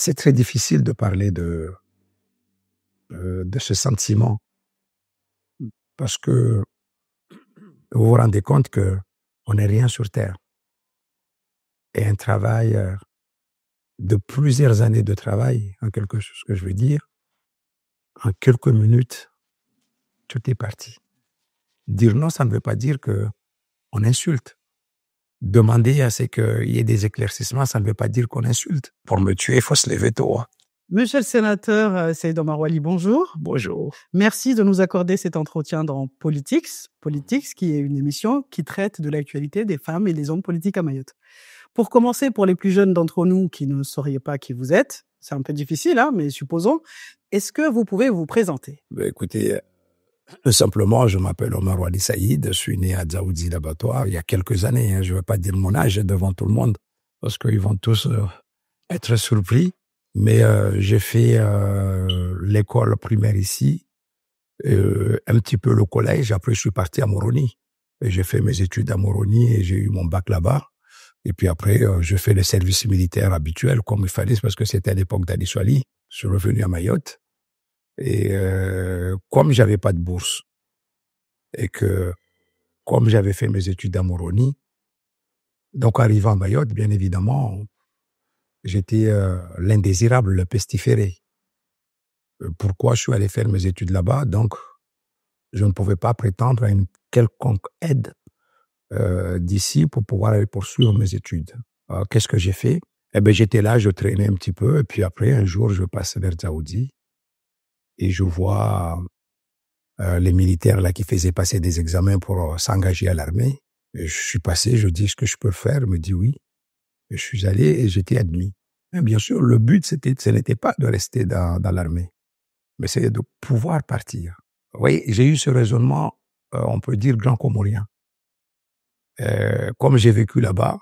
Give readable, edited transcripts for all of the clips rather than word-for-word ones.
C'est très difficile de parler de ce sentiment parce que vous vous rendez compte que on n'est rien sur terre. Et un travail de plusieurs années de travail, en quelque chose que je veux dire, en quelques minutes, tout est parti. Dire non, ça ne veut pas dire que on insulte. Demander à ce qu'il y ait des éclaircissements, ça ne veut pas dire qu'on insulte. Pour me tuer, il faut se lever tôt. Monsieur le sénateur Seyd Omar Wali, bonjour. Bonjour. Merci de nous accorder cet entretien dans Politics. Politics, qui est une émission qui traite de l'actualité des femmes et des hommes politiques à Mayotte. Pour commencer, pour les plus jeunes d'entre nous qui ne sauriez pas qui vous êtes, c'est un peu difficile, mais supposons, est-ce que vous pouvez vous présenter? Écoutez, simplement, je m'appelle Omar Wali Saïd, je suis né à Dzaoudzi l'abattoir il y a quelques années. Je ne vais pas dire mon âge devant tout le monde parce qu'ils vont tous être surpris. Mais j'ai fait l'école primaire ici, un petit peu le collège. Après, je suis parti à Moroni. Et j'ai fait mes études à Moroni et j'ai eu mon bac là-bas. Et puis après, je fais le service militaire habituel comme il fallait parce que c'était à l'époque d'Ali Soali. Je suis revenu à Mayotte. Et comme j'avais pas de bourse et que comme j'avais fait mes études à Moroni, donc arrivant à Mayotte, bien évidemment, j'étais l'indésirable, le pestiféré. Pourquoi je suis allé faire mes études là-bas? Donc, je ne pouvais pas prétendre à une quelconque aide d'ici pour pouvoir aller poursuivre mes études. Qu'est-ce que j'ai fait? J'étais là, je traînais un petit peu, et puis après, un jour, je passe vers Dzaoudzi et je vois les militaires là qui faisaient passer des examens pour s'engager à l'armée. Et je suis passé, je dis, est-ce que je peux le faire? Il me dit oui. Et je suis allé et j'étais admis. Et bien sûr, le but, ce n'était pas de rester dans l'armée, mais c'est de pouvoir partir. Oui, j'ai eu ce raisonnement, on peut dire, grand comorien. Comme j'ai vécu là-bas,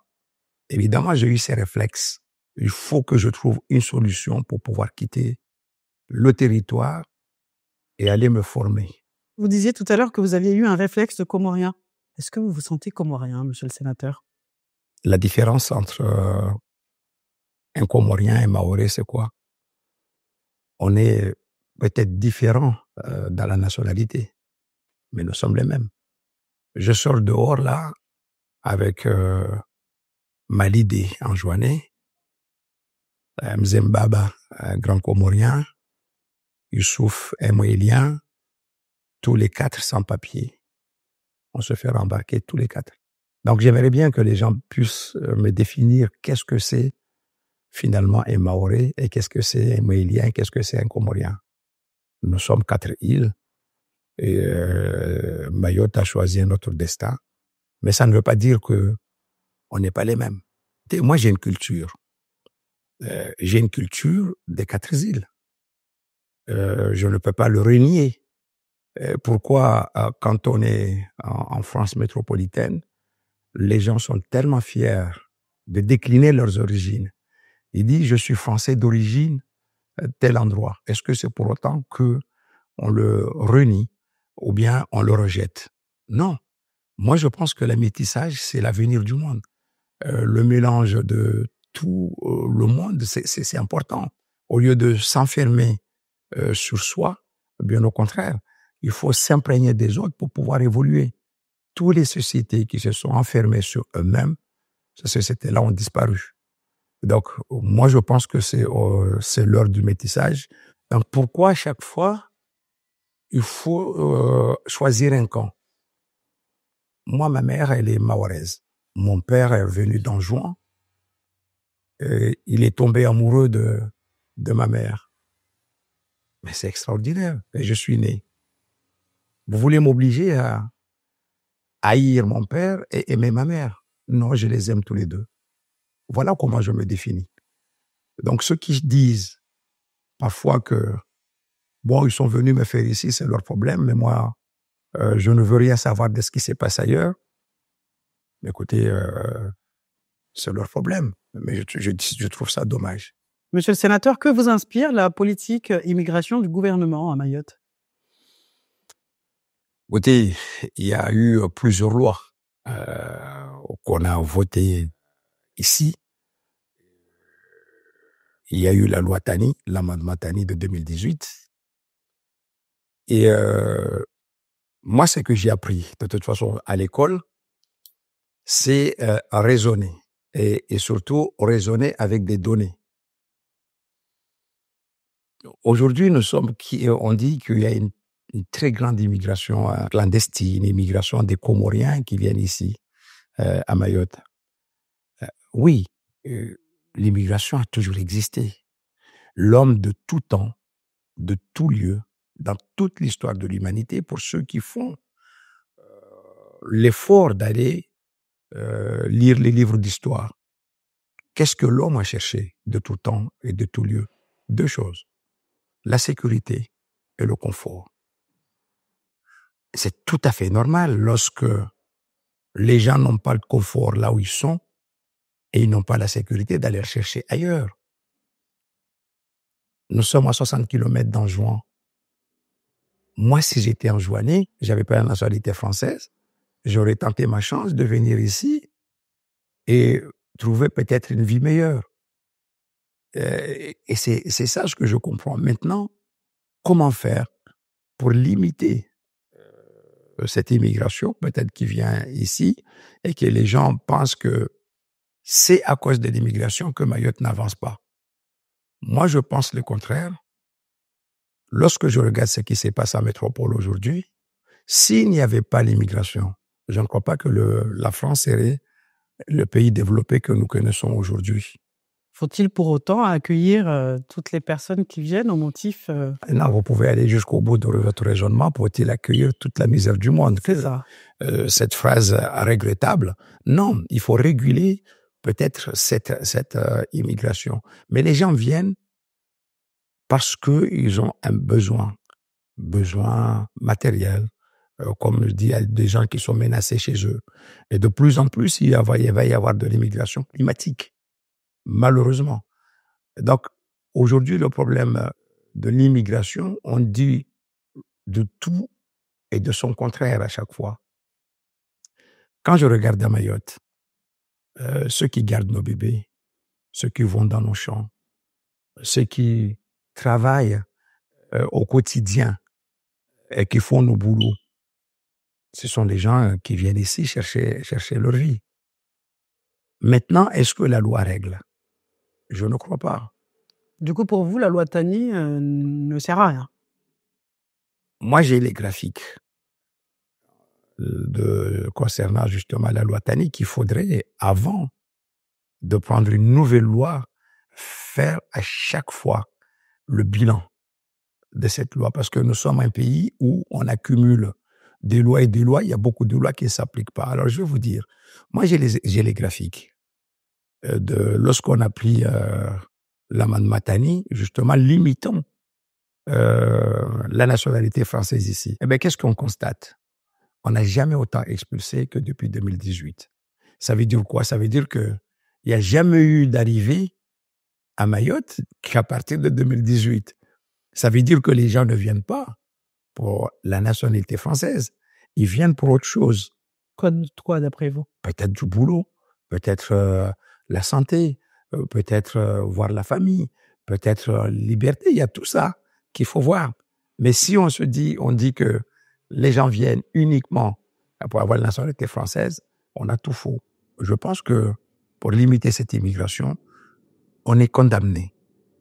évidemment, j'ai eu ces réflexes. Il faut que je trouve une solution pour pouvoir quitter le territoire et aller me former. Vous disiez tout à l'heure que vous aviez eu un réflexe de comorien. Est-ce que vous vous sentez comorien, monsieur le sénateur? La différence entre un Comorien et un Maoré, c'est quoi? On est peut-être différents dans la nationalité, mais nous sommes les mêmes. Je sors dehors là avec Malidé en Jouanais, Mzembaba, un grand Comorien, Youssouf, un Moélien, tous les quatre sans papier. On se fait rembarquer tous les quatre. Donc j'aimerais bien que les gens puissent me définir qu'est-ce que c'est finalement un Maoré et qu'est-ce que c'est un Moélien et qu'est-ce que c'est un Comorien. Nous sommes 4 îles et Mayotte a choisi un autre destin. Mais ça ne veut pas dire que on n'est pas les mêmes. Et moi, j'ai une culture. J'ai une culture des 4 îles. Je ne peux pas le renier. Pourquoi, quand on est en France métropolitaine, les gens sont tellement fiers de décliner leurs origines. Ils disent, je suis français d'origine, tel endroit. Est-ce que c'est pour autant que on le renie ou bien on le rejette? Non. Moi, je pense que le métissage, c'est l'avenir du monde. Le mélange de tout le monde, c'est important. Au lieu de s'enfermer sur soi, bien au contraire, il faut s'imprégner des autres pour pouvoir évoluer. Toutes les sociétés qui se sont enfermées sur eux-mêmes, ces sociétés-là ont disparu. Donc, moi, je pense que c'est l'heure du métissage. Donc, pourquoi chaque fois, il faut choisir un camp? Moi, ma mère, elle est mahoraise. Mon père est venu d'Anjouan. Il est tombé amoureux de ma mère. Mais c'est extraordinaire. Et je suis né. Vous voulez m'obliger à haïr mon père et aimer ma mère? Non, je les aime tous les deux. Voilà comment je me définis. Donc, ceux qui disent parfois que, bon, ils sont venus me faire ici, c'est leur problème, mais moi, je ne veux rien savoir de ce qui se passe ailleurs. Mais écoutez, c'est leur problème. Mais je trouve ça dommage. Monsieur le sénateur, que vous inspire la politique immigration du gouvernement à Mayotte? Écoutez, il y a eu plusieurs lois qu'on a votées ici. il y a eu la loi Tani, l'amendement Tani de 2018. Et moi, ce que j'ai appris, de toute façon, à l'école, c'est à raisonner. Et surtout, raisonner avec des données. Aujourd'hui, on dit qu'il y a une très grande immigration clandestine, immigration des Comoriens qui viennent ici, à Mayotte. Oui, l'immigration a toujours existé. L'homme de tout temps, de tout lieu, dans toute l'histoire de l'humanité, pour ceux qui font l'effort d'aller lire les livres d'histoire. Qu'est-ce que l'homme a cherché de tout temps et de tout lieu? Deux choses. La sécurité et le confort. C'est tout à fait normal lorsque les gens n'ont pas le confort là où ils sont et ils n'ont pas la sécurité d'aller chercher ailleurs. Nous sommes à 60 km d'Anjouan. Moi, si j'étais Anjouanais, j'avais pas la nationalité française, j'aurais tenté ma chance de venir ici et trouver peut-être une vie meilleure. Et c'est ça ce que je comprends. Maintenant, comment faire pour limiter cette immigration, peut-être qui vient ici, et que les gens pensent que c'est à cause de l'immigration que Mayotte n'avance pas. Moi, je pense le contraire. Lorsque je regarde ce qui se passe en métropole aujourd'hui, s'il n'y avait pas l'immigration, je ne crois pas que la France serait le pays développé que nous connaissons aujourd'hui. Faut-il pour autant accueillir toutes les personnes qui viennent au motif Non, vous pouvez aller jusqu'au bout de votre raisonnement. Faut-il accueillir toute la misère du monde? C'est ça. Cette phrase regrettable. Non, il faut réguler peut-être cette immigration. Mais les gens viennent parce qu'ils ont un besoin matériel. Comme je dis, il y a des gens qui sont menacés chez eux. Et de plus en plus, il va y avoir de l'immigration climatique. Malheureusement. Donc, aujourd'hui, le problème de l'immigration, on dit de tout et de son contraire à chaque fois. Quand je regarde à Mayotte, ceux qui gardent nos bébés, ceux qui vont dans nos champs, ceux qui travaillent au quotidien et qui font nos boulots, ce sont les gens qui viennent ici chercher leur vie. Maintenant, est-ce que la loi règle? Je ne crois pas. Du coup, pour vous, la loi Tani ne sert à rien. Moi, j'ai les graphiques concernant justement la loi Tani qu'il faudrait, avant de prendre une nouvelle loi, faire à chaque fois le bilan de cette loi. Parce que nous sommes un pays où on accumule des lois et des lois. Il y a beaucoup de lois qui ne s'appliquent pas. Alors, je vais vous dire, moi, j'ai les graphiques lorsqu'on a pris l'amendement Tani, justement, limitant la nationalité française ici. Eh bien, qu'est-ce qu'on constate? On n'a jamais autant expulsé que depuis 2018. Ça veut dire quoi? Ça veut dire qu'il n'y a jamais eu d'arrivée à Mayotte qu'à partir de 2018. Ça veut dire que les gens ne viennent pas pour la nationalité française. Ils viennent pour autre chose. Quoi d'après vous? Peut-être du boulot, peut-être la santé, peut-être voir la famille, peut-être liberté. Il y a tout ça qu'il faut voir. Mais si on dit que les gens viennent uniquement pour avoir la nationalité française, on a tout faux. Je pense que pour limiter cette immigration, on est condamné.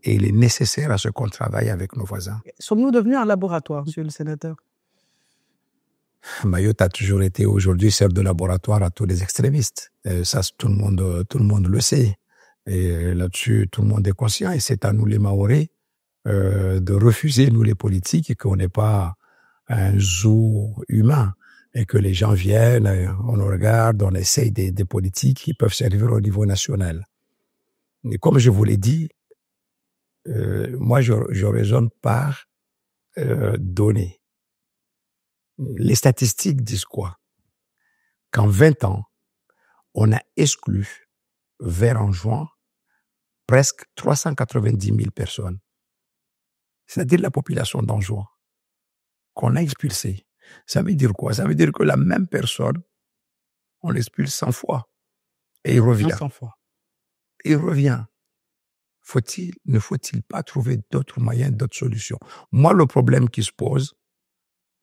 Et il est nécessaire à ce qu'on travaille avec nos voisins. Sommes-nous devenus un laboratoire, monsieur le sénateur? Mayotte a toujours été, aujourd'hui, sert de laboratoire à tous les extrémistes. Et ça, tout le monde le sait. Et là-dessus, tout le monde est conscient. Et c'est à nous, les Mahorais, de refuser, nous, les politiques, qu'on n'est pas un zoo humain. Et que les gens viennent, on nous regarde, on essaye des politiques qui peuvent servir au niveau national. Et comme je vous l'ai dit, moi, je raisonne par données. Les statistiques disent quoi? Qu'en 20 ans, on a exclu vers Anjouan presque 390 000 personnes. C'est-à-dire la population d'Anjouan qu'on a expulsée. Ça veut dire quoi? Ça veut dire que la même personne, on l'expulse 100 fois. Et il revient. 100 fois. Il revient. ne faut-il pas trouver d'autres moyens, d'autres solutions? Moi, le problème qui se pose,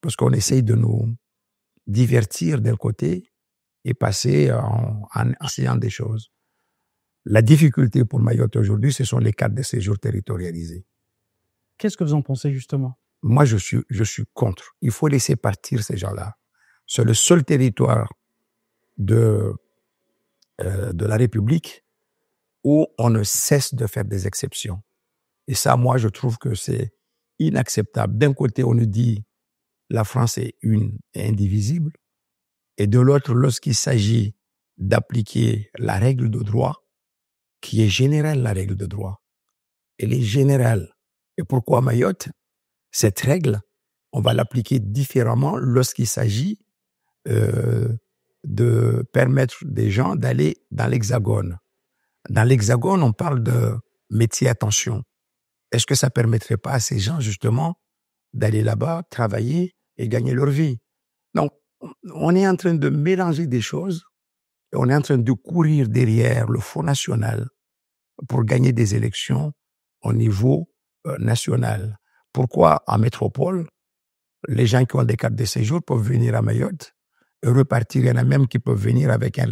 parce qu'on essaye de nous divertir d'un côté et passer en essayant des choses. La difficulté pour Mayotte aujourd'hui, ce sont les cartes de séjour territorialisées. Qu'est-ce que vous en pensez justement? Moi, je suis contre. Il faut laisser partir ces gens-là. C'est le seul territoire de la République où on ne cesse de faire des exceptions. Et ça, moi, je trouve que c'est inacceptable. D'un côté, on nous dit la France est une et indivisible, et de l'autre, lorsqu'il s'agit d'appliquer la règle de droit, qui est générale, la règle de droit, elle est générale. Et pourquoi Mayotte? Cette règle, on va l'appliquer différemment lorsqu'il s'agit de permettre des gens d'aller dans l'Hexagone. Dans l'Hexagone, on parle de métier à tension. Est-ce que ça permettrait pas à ces gens, justement, d'aller là-bas, travailler et gagner leur vie? Donc, on est en train de mélanger des choses et on est en train de courir derrière le Front National pour gagner des élections au niveau national. Pourquoi en métropole, les gens qui ont des cartes de séjour peuvent venir à Mayotte et repartir? Il y en a même qui peuvent venir avec un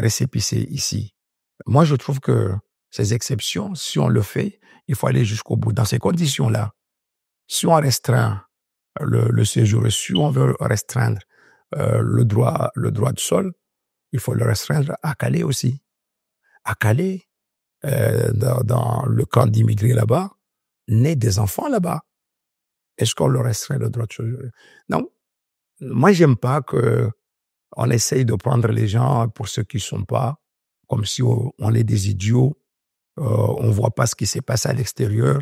récépissé ici. Moi, je trouve que ces exceptions, si on le fait, il faut aller jusqu'au bout. Dans ces conditions-là, si on restreint le séjour et si on veut restreindre le droit de sol, il faut le restreindre à Calais aussi. À Calais, dans le camp d'immigrés là-bas, naissent des enfants là-bas. Est-ce qu'on leur restreint le droit de séjour? Non. Moi, j'aime pas qu'on essaye de prendre les gens pour ceux qui ne sont pas, comme si on est des idiots, on voit pas ce qui s'est passé à l'extérieur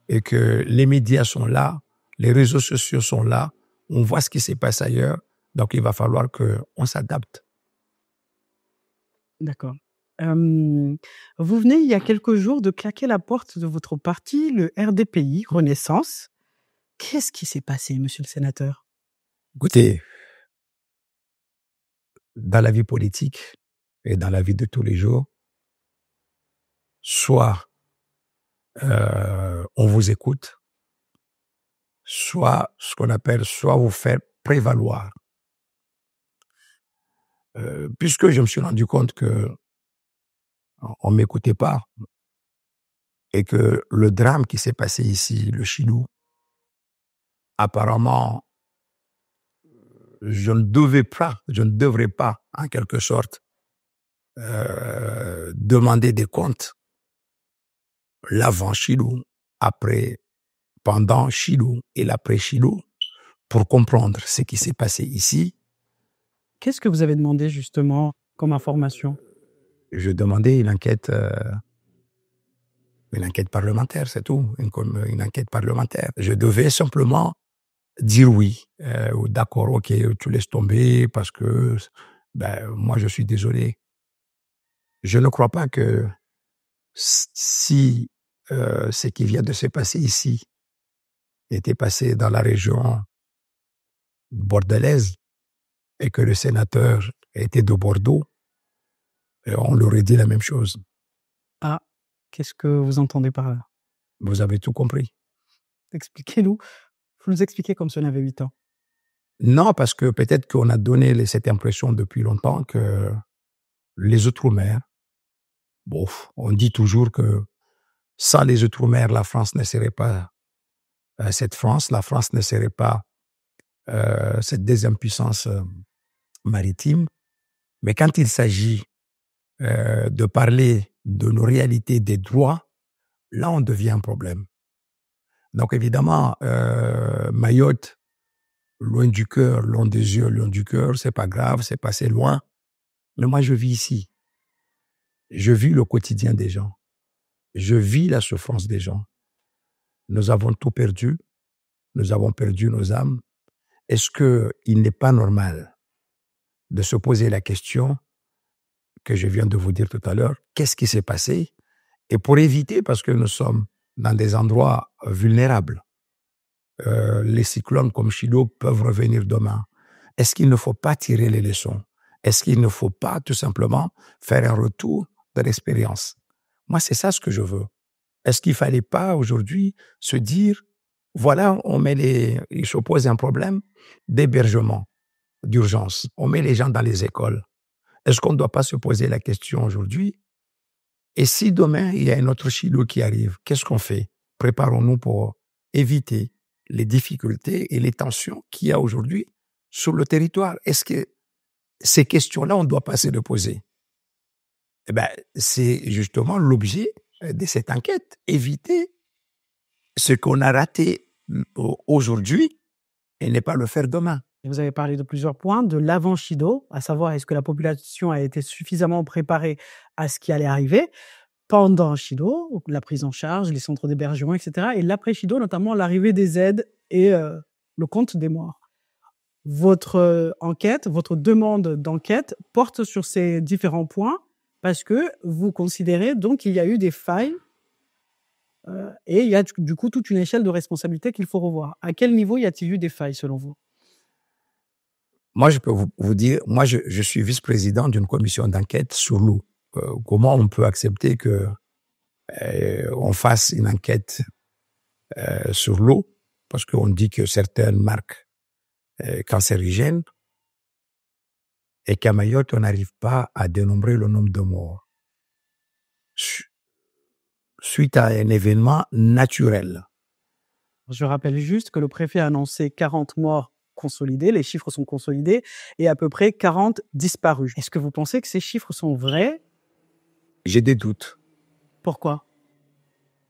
et que les médias sont là, les réseaux sociaux sont là, on voit ce qui s'est passé ailleurs, donc il va falloir qu'on s'adapte. D'accord. Vous venez il y a quelques jours de claquer la porte de votre parti, le RDPI, Renaissance. Qu'est-ce qui s'est passé, monsieur le sénateur? Écoutez, dans la vie politique et dans la vie de tous les jours, soit on vous écoute, soit ce qu'on appelle, soit vous faire prévaloir. Puisque je me suis rendu compte que on m'écoutait pas et que le drame qui s'est passé ici, le Chilou, apparemment, je ne devrais pas, en quelque sorte, demander des comptes l'avant Chilou, après, pendant Chilou et l'après Chilou, pour comprendre ce qui s'est passé ici. Qu'est-ce que vous avez demandé justement comme information? Je demandais une enquête parlementaire, c'est tout, une enquête parlementaire. Je devais simplement dire oui, d'accord, ok, tu laisses tomber parce que moi je suis désolé. Je ne crois pas que si ce qui vient de se passer ici était passé dans la région bordelaise et que le sénateur était de Bordeaux, on leur aurait dit la même chose. Ah, qu'est-ce que vous entendez par là? Vous avez tout compris. Expliquez-nous. Vous nous expliquez comme si on avait 8 ans. Non, parce que peut-être qu'on a donné cette impression depuis longtemps que les Outre-mer, bon, on dit toujours que sans les Outre-mer, la France ne serait pas cette France, la France ne serait pas cette deuxième puissance maritime. Mais quand il s'agit de parler de nos réalités des droits, là, on devient un problème. Donc, évidemment, Mayotte, loin du cœur, loin des yeux, loin du cœur, c'est pas grave, c'est passé loin. Mais moi, je vis ici. Je vis le quotidien des gens. Je vis la souffrance des gens. Nous avons tout perdu. Nous avons perdu nos âmes. Est-ce qu'il n'est pas normal de se poser la question que je viens de vous dire tout à l'heure, qu'est-ce qui s'est passé? Et pour éviter, parce que nous sommes dans des endroits vulnérables, les cyclones comme Chido peuvent revenir demain. Est-ce qu'il ne faut pas tirer les leçons? Est-ce qu'il ne faut pas tout simplement faire un retour de l'expérience? Moi, c'est ça ce que je veux. Est-ce qu'il fallait pas aujourd'hui se dire, voilà, il se pose un problème d'hébergement d'urgence. On met les gens dans les écoles. Est-ce qu'on ne doit pas se poser la question aujourd'hui? Et si demain, il y a un autre Chilo qui arrive, qu'est-ce qu'on fait? Préparons-nous pour éviter les difficultés et les tensions qu'il y a aujourd'hui sur le territoire. Est-ce que ces questions-là, on ne doit pas se les poser? Eh ben, c'est justement l'objet de cette enquête. Éviter ce qu'on a raté aujourd'hui et ne pas le faire demain. Vous avez parlé de plusieurs points, de l'avant-Chido, à savoir est-ce que la population a été suffisamment préparée à ce qui allait arriver, pendant Chido, la prise en charge, les centres d'hébergement, etc. Et l'après-Chido, notamment l'arrivée des aides et le compte des morts. Votre enquête, votre demande d'enquête porte sur ces différents points parce que vous considérez donc qu'il y a eu des failles et il y a du coup toute une échelle de responsabilité qu'il faut revoir. À quel niveau y a-t-il eu des failles selon vous? Moi, je peux vous dire, moi, je suis vice-président d'une commission d'enquête sur l'eau. Comment on peut accepter que on fasse une enquête sur l'eau, parce qu'on dit que certaines marques cancérigènes, et qu'à Mayotte, on n'arrive pas à dénombrer le nombre de morts suite à un événement naturel. Je rappelle juste que le préfet a annoncé 40 morts consolidés, les chiffres sont consolidés, et à peu près 40 disparus. Est-ce que vous pensez que ces chiffres sont vrais? J'ai des doutes. Pourquoi?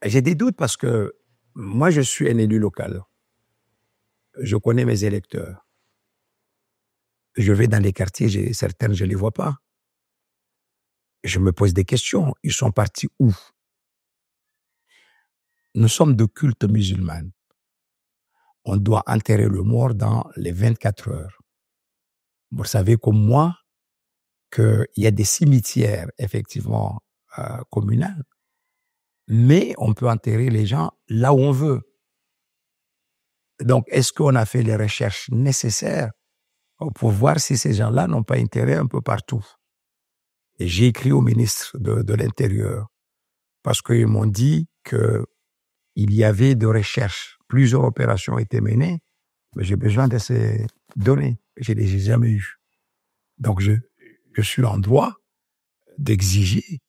J'ai des doutes parce que moi, je suis un élu local. Je connais mes électeurs. Je vais dans les quartiers, certaines, je ne les vois pas. Je me pose des questions. Ils sont partis où? Nous sommes de culte musulman. On doit enterrer le mort dans les 24 heures. Vous savez comme moi qu'il y a des cimetières, effectivement, communaux, mais on peut enterrer les gens là où on veut. Donc, est-ce qu'on a fait les recherches nécessaires pour voir si ces gens-là n'ont pas enterré un peu partout? Et j'ai écrit au ministre de l'Intérieur parce qu'ils m'ont dit qu'il y avait de recherches. Plusieurs opérations étaient menées, mais j'ai besoin de ces données. Je ne les ai jamais eues. Donc, je suis en droit d'exiger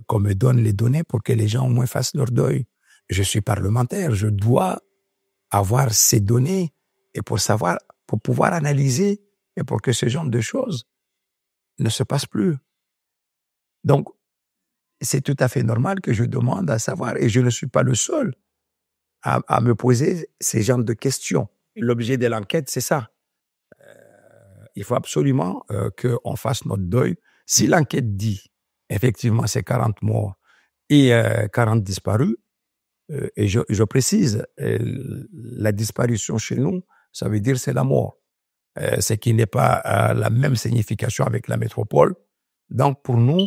qu'on me donne les données pour que les gens au moins fassent leur deuil. Je suis parlementaire, je dois avoir ces données et pour pouvoir analyser et pour que ce genre de choses ne se passent plus. Donc, c'est tout à fait normal que je demande à savoir, et je ne suis pas le seul à me poser ces genres de questions. L'objet de l'enquête, c'est ça. Il faut absolument qu'on fasse notre deuil. Si l'enquête dit, effectivement, c'est 40 morts et 40 disparus, et je précise, la disparition chez nous, ça veut dire c'est la mort. Ce qui n'est pas la même signification avec la métropole. Donc, pour nous,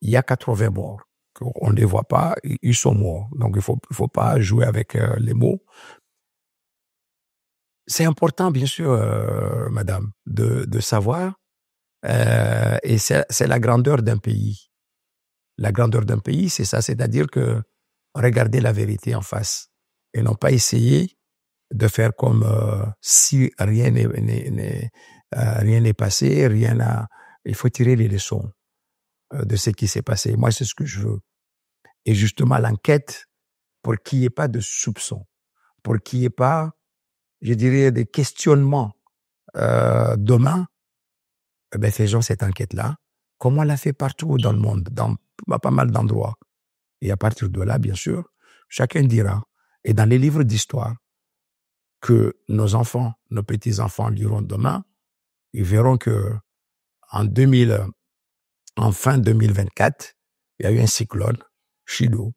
il y a 80 morts. On ne les voit pas, ils sont morts. Donc, il faut pas jouer avec les mots. C'est important, bien sûr, madame, de savoir, et c'est la grandeur d'un pays. La grandeur d'un pays, c'est ça, c'est-à-dire que regarder la vérité en face et non pas essayer de faire comme si rien n'est passé, il faut tirer les leçons de ce qui s'est passé. Moi, c'est ce que je veux. Et justement, l'enquête, pour qu'il n'y ait pas de soupçons, pour qu'il n'y ait pas, je dirais, des questionnements demain, faisons cette enquête-là, comme on l'a fait partout dans le monde, dans pas mal d'endroits. Et à partir de là, bien sûr, chacun dira, et dans les livres d'histoire que nos enfants, nos petits-enfants liront demain, ils verront que en fin 2024, il y a eu un cyclone, Chido,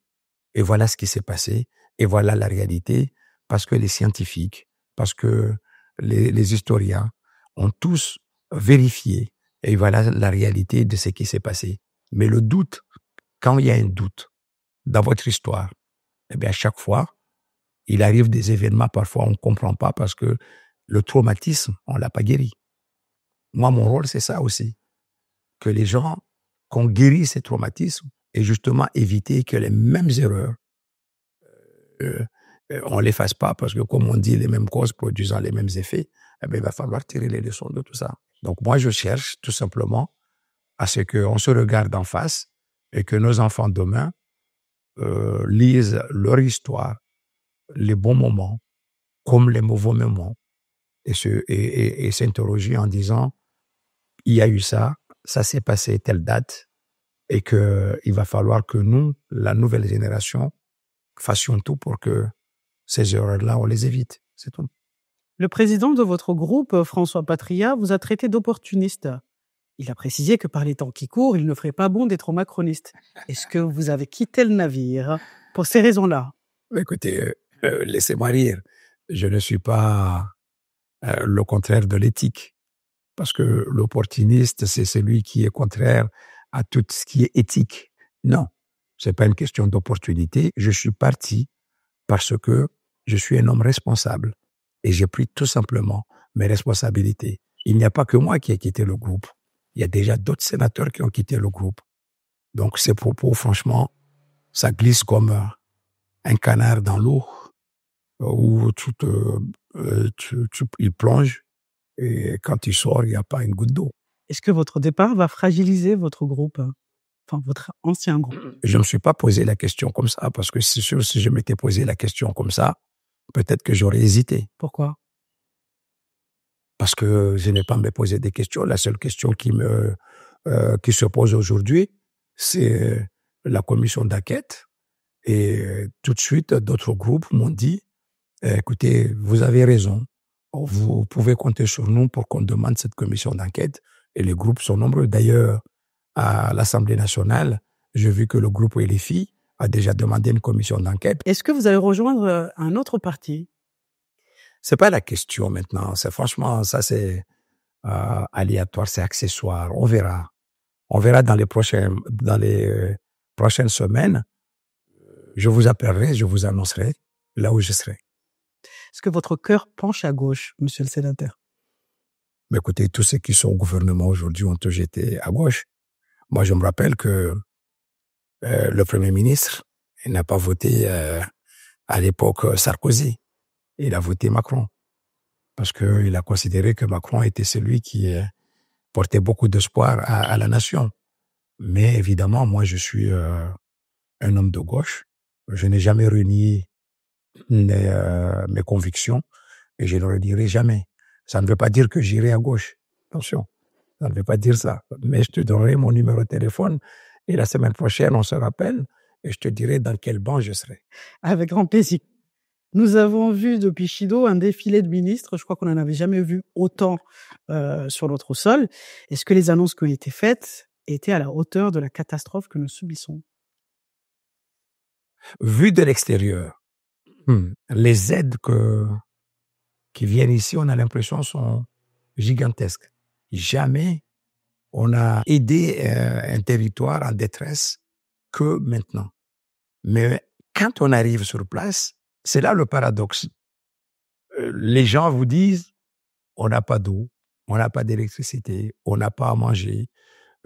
et voilà ce qui s'est passé, et voilà la réalité, parce que les scientifiques, parce que les historiens ont tous vérifié, et voilà la réalité de ce qui s'est passé. Mais le doute, quand il y a un doute dans votre histoire, à chaque fois, il arrive des événements, parfois on ne comprend pas parce que le traumatisme, on ne l'a pas guéri. Moi, mon rôle, c'est ça aussi. Que les gens, qu'on guérisse ces traumatismes et justement éviter que les mêmes erreurs, on les fasse pas, parce que comme on dit, les mêmes causes produisant les mêmes effets, eh bien, il va falloir tirer les leçons de tout ça. Donc moi, je cherche tout simplement à ce qu'on se regarde en face et que nos enfants demain lisent leur histoire, les bons moments comme les mauvais moments, et s'interroger en disant, il y a eu ça s'est passé telle date, et qu'il va falloir que nous, la nouvelle génération, fassions tout pour que ces erreurs-là, on les évite. C'est tout. Le président de votre groupe, François Patria, vous a traité d'opportuniste. Il a précisé que par les temps qui courent, il ne ferait pas bon d'être macroniste. Est-ce que vous avez quitté le navire pour ces raisons-là? Écoutez, laissez-moi rire. Je ne suis pas le contraire de l'éthique. Parce que l'opportuniste, c'est celui qui est contraire à tout ce qui est éthique. Non, c'est pas une question d'opportunité. Je suis parti parce que je suis un homme responsable et j'ai pris tout simplement mes responsabilités. Il n'y a pas que moi qui ai quitté le groupe. Il y a déjà d'autres sénateurs qui ont quitté le groupe. Donc ces propos, franchement, ça glisse comme un canard dans l'eau où il plonge. Et quand il sort, il n'y a pas une goutte d'eau. Est-ce que votre départ va fragiliser votre groupe, enfin votre ancien groupe? Je ne me suis pas posé la question comme ça, parce que c'est sûr, si je m'étais posé la question comme ça, peut-être que j'aurais hésité. Pourquoi? Parce que je n'ai pas à me poser des questions. La seule question qui se pose aujourd'hui, c'est la commission d'enquête. Et tout de suite, d'autres groupes m'ont dit, écoutez, vous avez raison. Vous pouvez compter sur nous pour qu'on demande cette commission d'enquête. Et les groupes sont nombreux. D'ailleurs, à l'Assemblée nationale, j'ai vu que le groupe LFI a déjà demandé une commission d'enquête. Est-ce que vous allez rejoindre un autre parti? C'est pas la question maintenant. C'est franchement, ça c'est aléatoire, c'est accessoire. On verra. On verra dans les prochaines semaines. Je vous appellerai, je vous annoncerai là où je serai. Est-ce que votre cœur penche à gauche, monsieur le sénateur? Mais écoutez, tous ceux qui sont au gouvernement aujourd'hui ont tous été à gauche. Moi, je me rappelle que le Premier ministre n'a pas voté à l'époque Sarkozy. Il a voté Macron. Parce qu'il a considéré que Macron était celui qui portait beaucoup d'espoir à la nation. Mais évidemment, moi, je suis un homme de gauche. Je n'ai jamais renié mes convictions et je ne le redirai jamais. Ça ne veut pas dire que j'irai à gauche. Attention, ça ne veut pas dire ça. Mais je te donnerai mon numéro de téléphone et la semaine prochaine, on se rappelle et je te dirai dans quel banc je serai. Avec grand plaisir. Nous avons vu depuis Chido un défilé de ministres. Je crois qu'on n'en avait jamais vu autant sur notre sol. Est-ce que les annonces qui ont été faites étaient à la hauteur de la catastrophe que nous subissons? Vu de l'extérieur, les aides qui viennent ici, on a l'impression, sont gigantesques. Jamais on a aidé un territoire en détresse que maintenant. Mais quand on arrive sur place, c'est là le paradoxe. Les gens vous disent, on n'a pas d'eau, on n'a pas d'électricité, on n'a pas à manger,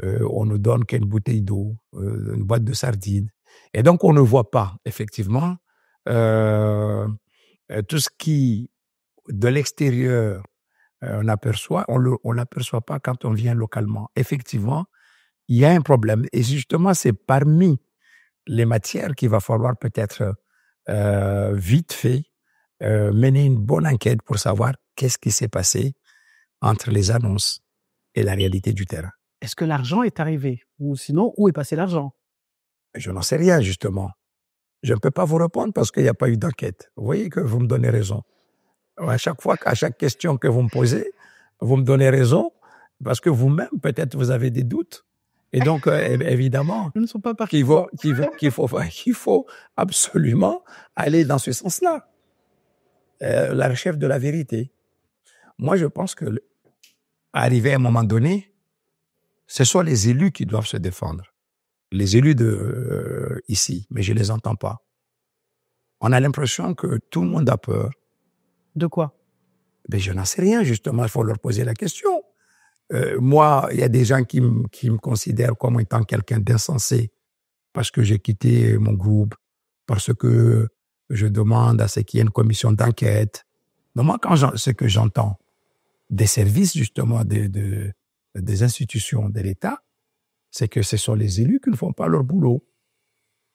on nous donne qu'une bouteille d'eau, une boîte de sardines. Et donc, on ne voit pas, effectivement, tout ce qui, de l'extérieur, on aperçoit, on l'aperçoit pas quand on vient localement. Effectivement, il y a un problème. Et justement, c'est parmi les matières qu'il va falloir peut-être vite fait mener une bonne enquête pour savoir qu'est-ce qui s'est passé entre les annonces et la réalité du terrain. Est-ce que l'argent est arrivé? Ou sinon, où est passé l'argent? Je n'en sais rien, justement. Je ne peux pas vous répondre parce qu'il n'y a pas eu d'enquête. Vous voyez que vous me donnez raison. À chaque fois, à chaque question que vous me posez, vous me donnez raison parce que vous-même, peut-être, vous avez des doutes. Et donc, évidemment, Nous ne sommes pas partis. qu'il faut absolument aller dans ce sens-là. La recherche de la vérité. Moi, je pense que, arrivé à un moment donné, ce sont les élus qui doivent se défendre. Les élus de ici, mais je les entends pas. On a l'impression que tout le monde a peur. De quoi? Ben, je n'en sais rien, justement, il faut leur poser la question. Moi, il y a des gens qui me considèrent comme étant quelqu'un d'insensé parce que j'ai quitté mon groupe, parce que je demande à ce qu'il y ait une commission d'enquête. Mais moi, ce que j'entends des services, justement, des institutions de l'État, c'est que ce sont les élus qui ne font pas leur boulot.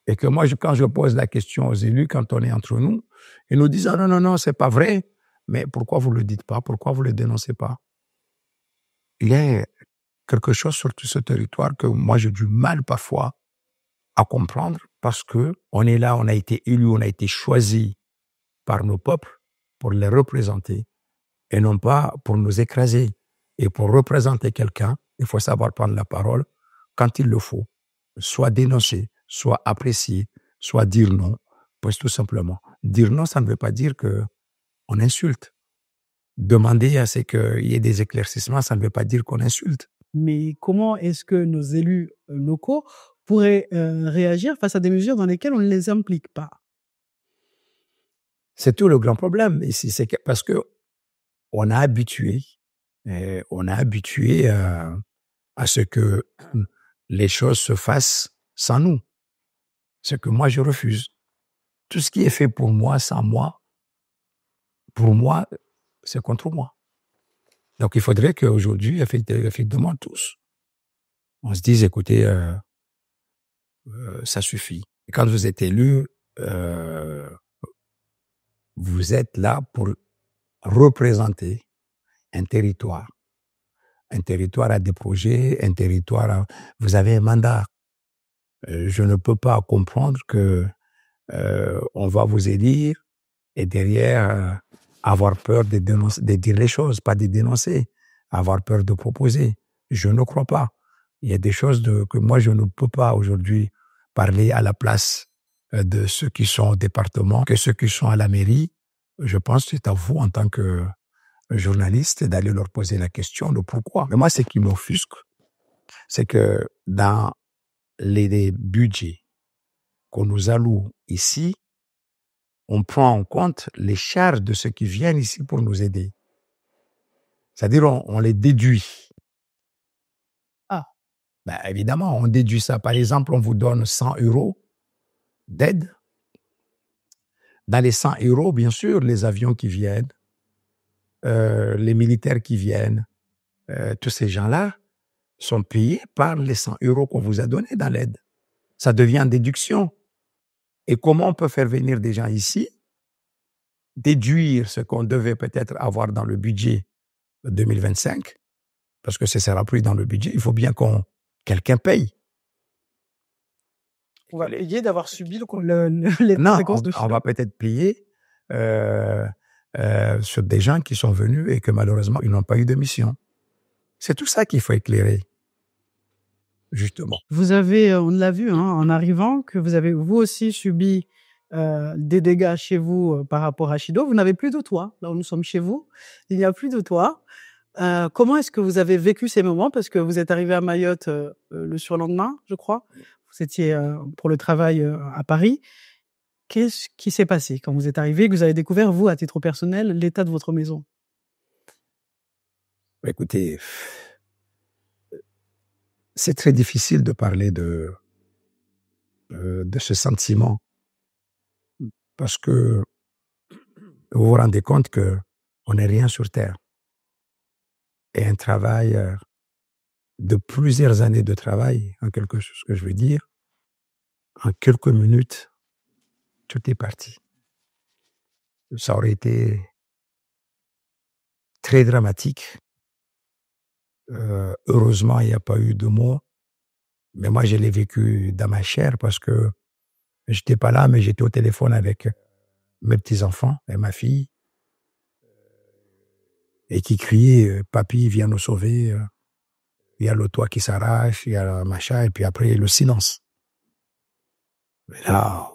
Et que moi, quand je pose la question aux élus, quand on est entre nous, ils nous disent « Ah non, non, non, c'est pas vrai. » Mais pourquoi vous le dites pas? Pourquoi vous le dénoncez pas? Il y a quelque chose sur tout ce territoire que moi, j'ai du mal parfois à comprendre parce que on est là, on a été élus, on a été choisis par nos peuples pour les représenter et non pas pour nous écraser. Et pour représenter quelqu'un, il faut savoir prendre la parole quand il le faut, soit dénoncer, soit apprécier, soit dire non, parce tout simplement. Dire non, ça ne veut pas dire que on insulte. Demander à ce qu'il y ait des éclaircissements, ça ne veut pas dire qu'on insulte. Mais comment est-ce que nos élus locaux pourraient réagir face à des mesures dans lesquelles on ne les implique pas? C'est tout le grand problème ici, c'est parce que on a habitué à ce que les choses se fassent sans nous. Ce que moi, je refuse. Tout ce qui est fait pour moi, sans moi, pour moi, c'est contre moi. Donc, il faudrait qu'aujourd'hui, effectivement, tous, on se dise, écoutez, ça suffit. Et quand vous êtes élu, vous êtes là pour représenter un territoire à des projets, un territoire vous avez un mandat. Je ne peux pas comprendre que on va vous élire et derrière avoir peur de dire les choses, pas de dénoncer, avoir peur de proposer. Je ne crois pas. Il y a des choses que moi je ne peux pas aujourd'hui parler à la place de ceux qui sont au département, que ceux qui sont à la mairie. Je pense que c'est à vous en tant que journaliste d'aller leur poser la question de pourquoi. Mais moi, ce qui m'offusque, c'est que dans les budgets qu'on nous alloue ici, on prend en compte les charges de ceux qui viennent ici pour nous aider. C'est-à-dire, on les déduit. Ah. Ben, évidemment, on déduit ça. Par exemple, on vous donne 100 € d'aide. Dans les 100 €, bien sûr, les avions qui viennent, les militaires qui viennent, tous ces gens-là sont payés par les 100 € qu'on vous a donnés dans l'aide. Ça devient une déduction. Et comment on peut faire venir des gens ici, déduire ce qu'on devait peut-être avoir dans le budget 2025, parce que ce ne sera plus dans le budget, il faut bien quelqu'un paye. On va payer d'avoir subi les Non, conséquences de on va peut-être payer sur des gens qui sont venus et que malheureusement, ils n'ont pas eu de mission. C'est tout ça qu'il faut éclairer, justement. Vous avez, on l'a vu en arrivant, que vous avez vous aussi subi des dégâts chez vous par rapport à Chido. Vous n'avez plus de toit. Là où nous sommes chez vous, il n'y a plus de toit. Comment est-ce que vous avez vécu ces moments? Parce que vous êtes arrivé à Mayotte le surlendemain, je crois. Vous étiez pour le travail à Paris. Qu'est-ce qui s'est passé quand vous êtes arrivé, que vous avez découvert, vous, à titre personnel, l'état de votre maison? Écoutez, c'est très difficile de parler de ce sentiment parce que vous vous rendez compte qu'on n'est rien sur Terre. Et un travail de plusieurs années de travail, en quelque chose que je veux dire, en quelques minutes, tout est parti. Ça aurait été très dramatique. Heureusement, il n'y a pas eu de mots. Mais moi, je l'ai vécu dans ma chair parce que j'étais pas là, mais j'étais au téléphone avec mes petits-enfants et ma fille et qui criaient « Papy, viens nous sauver ». Il y a le toit qui s'arrache, il y a le machin, et puis après, le silence. Mais là,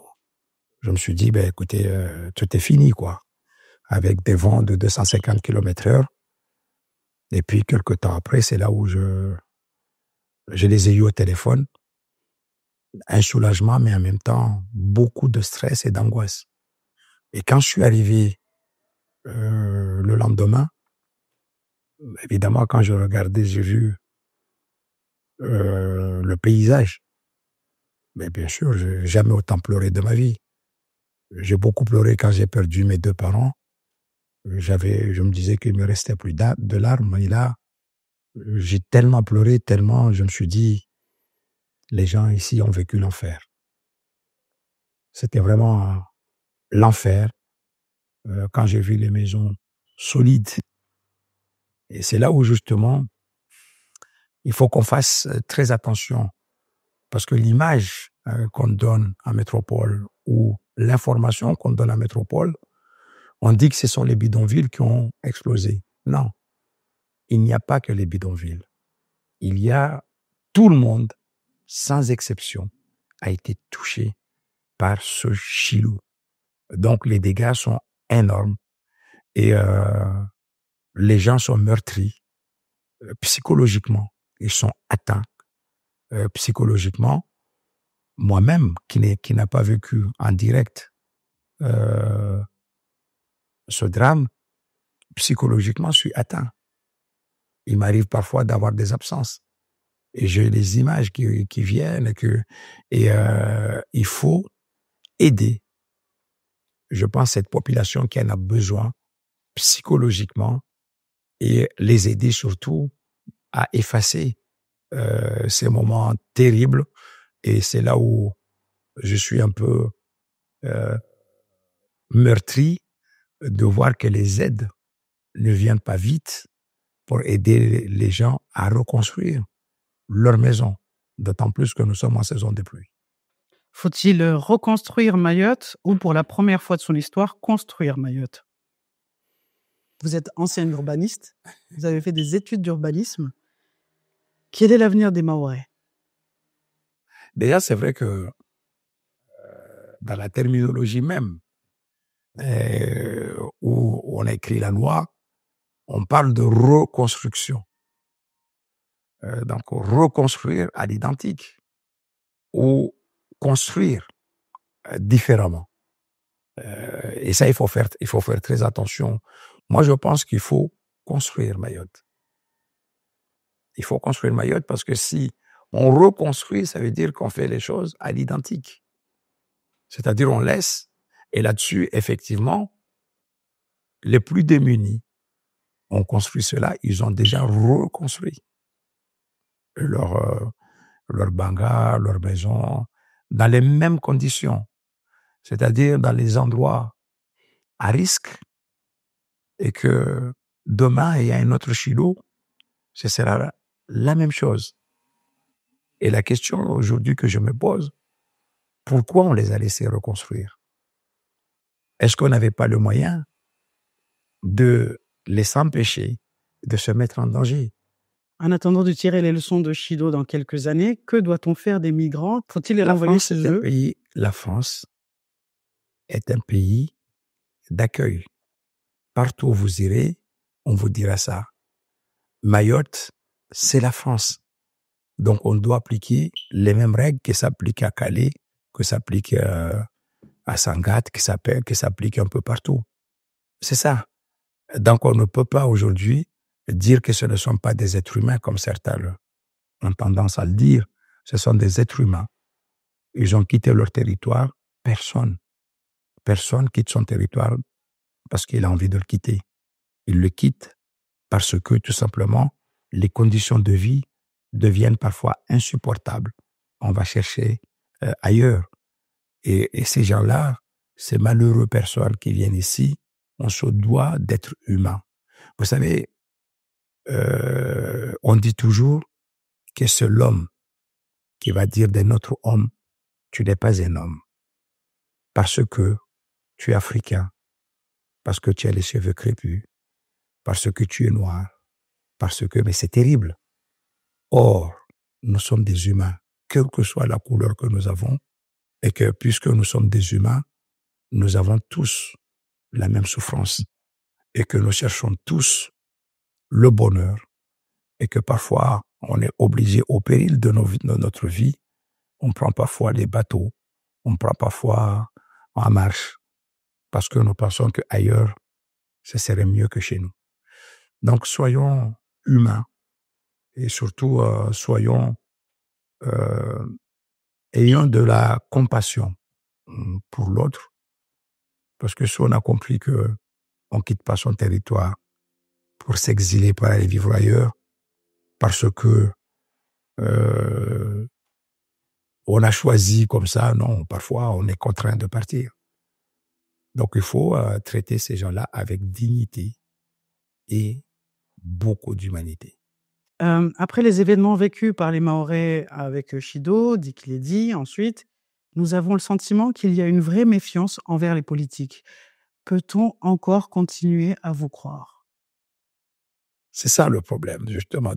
je me suis dit, ben, écoutez, tout est fini, quoi. Avec des vents de 250 km/h. Et puis, quelques temps après, c'est là où je les ai eus au téléphone. Un soulagement, mais en même temps, beaucoup de stress et d'angoisse. Et quand je suis arrivé le lendemain, évidemment, quand je regardais, j'ai vu le paysage. Mais bien sûr, j'ai jamais autant pleuré de ma vie. J'ai beaucoup pleuré quand j'ai perdu mes 2 parents. Je me disais qu'il me restait plus de larmes. Et là, j'ai tellement pleuré, tellement, je me suis dit, les gens ici ont vécu l'enfer. C'était vraiment l'enfer quand j'ai vu les maisons solides. Et c'est là où, justement, il faut qu'on fasse très attention. Parce que l'image qu'on donne en métropole ou l'information qu'on donne en métropole, on dit que ce sont les bidonvilles qui ont explosé. Non, il n'y a pas que les bidonvilles. Il y a tout le monde, sans exception, a été touché par ce chilou. Donc les dégâts sont énormes et les gens sont meurtris psychologiquement. Ils sont atteints psychologiquement. Moi-même, qui n'a pas vécu en direct ce drame, psychologiquement, je suis atteint. Il m'arrive parfois d'avoir des absences. Et j'ai les images qui viennent. Et il faut aider, je pense, cette population qui en a besoin psychologiquement et les aider surtout à effacer ces moments terribles. Et c'est là où je suis un peu meurtri de voir que les aides ne viennent pas vite pour aider les gens à reconstruire leur maison, d'autant plus que nous sommes en saison de pluie. Faut-il reconstruire Mayotte ou, pour la première fois de son histoire, construire Mayotte? Vous êtes ancien urbaniste, vous avez fait des études d'urbanisme. Quel est l'avenir des Mahorais? Déjà, c'est vrai que dans la terminologie même où on a écrit la loi, on parle de reconstruction. Donc, reconstruire à l'identique ou construire différemment. Et ça, il faut faire très attention. Moi, je pense qu'il faut construire Mayotte. Il faut construire Mayotte parce que si on reconstruit, ça veut dire qu'on fait les choses à l'identique. C'est-à-dire on laisse, et là-dessus, effectivement, les plus démunis ont construit cela, ils ont déjà reconstruit leur banga, leur maison, dans les mêmes conditions, c'est-à-dire dans les endroits à risque, et que demain, il y a un autre Chilo, ce sera la même chose. Et la question aujourd'hui que je me pose, pourquoi on les a laissés reconstruire? Est-ce qu'on n'avait pas le moyen de les empêcher de se mettre en danger? En attendant de tirer les leçons de Chilo dans quelques années, que doit-on faire des migrants? Faut-il les renvoyer chez eux? La France est un pays d'accueil. Partout où vous irez, on vous dira ça. Mayotte, c'est la France. Donc, on doit appliquer les mêmes règles qui s'appliquent à Calais, que s'appliquent à Sangatte, qui s'appliquent un peu partout. C'est ça. Donc, on ne peut pas aujourd'hui dire que ce ne sont pas des êtres humains, comme certains ont tendance à le dire. Ce sont des êtres humains. Ils ont quitté leur territoire. Personne quitte son territoire parce qu'il a envie de le quitter. Il le quitte parce que, tout simplement, les conditions de vie deviennent parfois insupportables. On va chercher ailleurs. Et ces gens-là, ces malheureux personnes qui viennent ici, on se doit d'être humain. Vous savez, on dit toujours que c'est l'homme qui va dire d'un autre homme, tu n'es pas un homme. Parce que tu es africain, parce que tu as les cheveux crépus, parce que tu es noir, mais c'est terrible. Or, nous sommes des humains, quelle que soit la couleur que nous avons, et que puisque nous sommes des humains, nous avons tous la même souffrance, et que nous cherchons tous le bonheur, et que parfois, on est obligé, au péril de notre vie, on prend parfois les bateaux, on prend parfois en marche, parce que nous pensons qu'ailleurs, ce serait mieux que chez nous. Donc, soyons humains, et surtout, soyons ayons de la compassion pour l'autre, parce que si on a compris que on quitte pas son territoire pour s'exiler, pour aller vivre ailleurs, parce que on a choisi comme ça, non, parfois on est contraint de partir. Donc il faut traiter ces gens-là avec dignité et beaucoup d'humanité. Après les événements vécus par les Mahorais avec Shido, Dikledi, ensuite, nous avons le sentiment qu'il y a une vraie méfiance envers les politiques. Peut-on encore continuer à vous croire? C'est ça le problème, justement,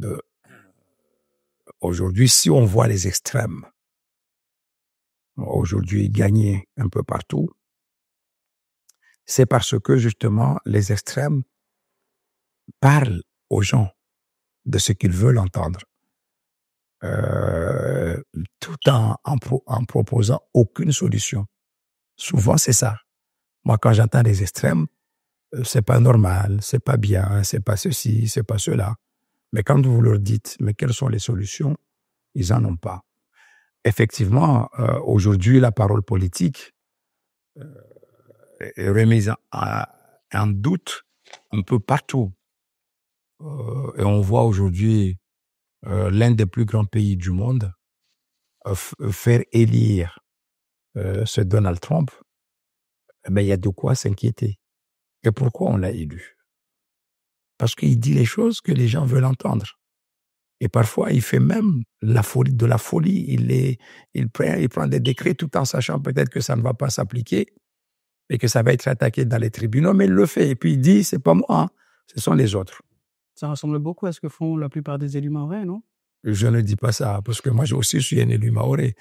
aujourd'hui, si on voit les extrêmes, aujourd'hui, gagner un peu partout, c'est parce que, justement, les extrêmes parlent aux gens de ce qu'ils veulent entendre, tout en proposant aucune solution. Souvent, c'est ça. Moi, quand j'entends les extrêmes, c'est pas normal, c'est pas bien, c'est pas ceci, c'est pas cela. Mais quand vous leur dites, mais quelles sont les solutions, ils en ont pas. Effectivement, aujourd'hui, la parole politique est remise en doute un peu partout. Et on voit aujourd'hui l'un des plus grands pays du monde faire élire ce Donald Trump. Ben, il y a de quoi s'inquiéter. Et pourquoi on l'a élu? Parce qu'il dit les choses que les gens veulent entendre. Et parfois, il fait même de la folie. Il prend des décrets tout en sachant peut-être que ça ne va pas s'appliquer et que ça va être attaqué dans les tribunaux, mais il le fait. Et puis il dit, c'est pas moi, hein, ce sont les autres. Ça ressemble beaucoup à ce que font la plupart des élus mahorais, non? Je ne dis pas ça, parce que moi aussi, je suis un élu mahorais,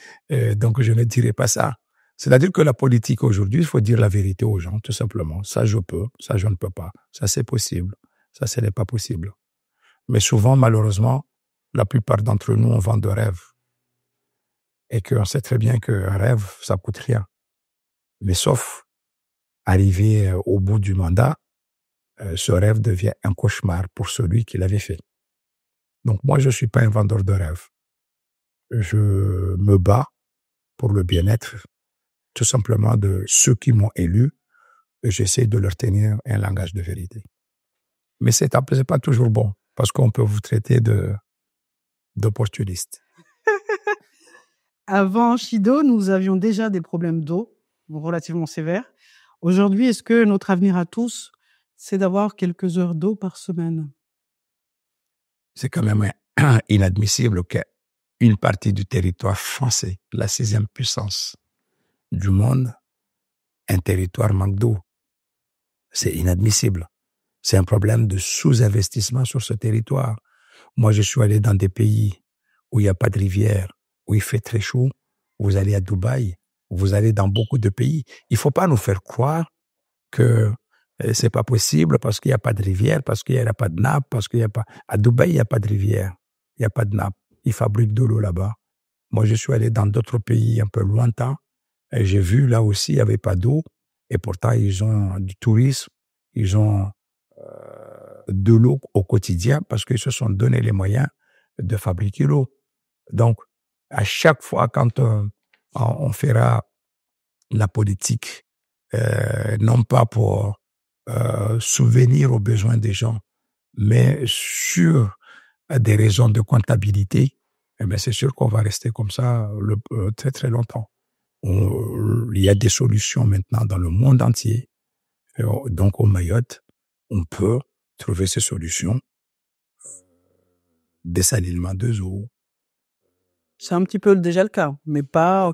donc je ne dirai pas ça. C'est-à-dire que la politique aujourd'hui, il faut dire la vérité aux gens, tout simplement. Ça, je peux, ça, je ne peux pas. Ça, c'est possible. Ça, ce n'est pas possible. Mais souvent, malheureusement, la plupart d'entre nous, on vend de rêves. Et qu'on sait très bien qu'un rêve, ça coûte rien. Mais sauf arriver au bout du mandat, ce rêve devient un cauchemar pour celui qui l'avait fait. Donc moi, je suis pas un vendeur de rêves. Je me bats pour le bien-être, tout simplement, de ceux qui m'ont élu, et j'essaie de leur tenir un langage de vérité. Mais c'est pas toujours bon, parce qu'on peut vous traiter d'opportuniste. Avant Shido, nous avions déjà des problèmes d'eau relativement sévères. Aujourd'hui, est-ce que notre avenir à tous, c'est d'avoir quelques heures d'eau par semaine? C'est quand même inadmissible qu'une partie du territoire français, la 6e puissance du monde, un territoire manque d'eau. C'est inadmissible. C'est un problème de sous-investissement sur ce territoire. Moi, je suis allé dans des pays où il n'y a pas de rivière, où il fait très chaud. Vous allez à Dubaï, vous allez dans beaucoup de pays. Il faut pas nous faire croire que c'est pas possible parce qu'il n'y a pas de rivière, parce qu'il n'y a pas de nappe, parce qu'il n'y a pas... À Dubaï, il n'y a pas de rivière, il n'y a pas de nappe. Ils fabriquent de l'eau là-bas. Moi, je suis allé dans d'autres pays un peu lointains et j'ai vu là aussi, il n'y avait pas d'eau. Et pourtant, ils ont du tourisme, ils ont de l'eau au quotidien parce qu'ils se sont donné les moyens de fabriquer l'eau. Donc, à chaque fois quand on fera la politique, non pas pour subvenir aux besoins des gens, mais sur des raisons de comptabilité, eh bien, c'est sûr qu'on va rester comme ça très très longtemps. Il y a des solutions maintenant dans le monde entier. Donc, au Mayotte, on peut trouver ces solutions. Dessalement de eaux. C'est un petit peu déjà le cas, mais pas en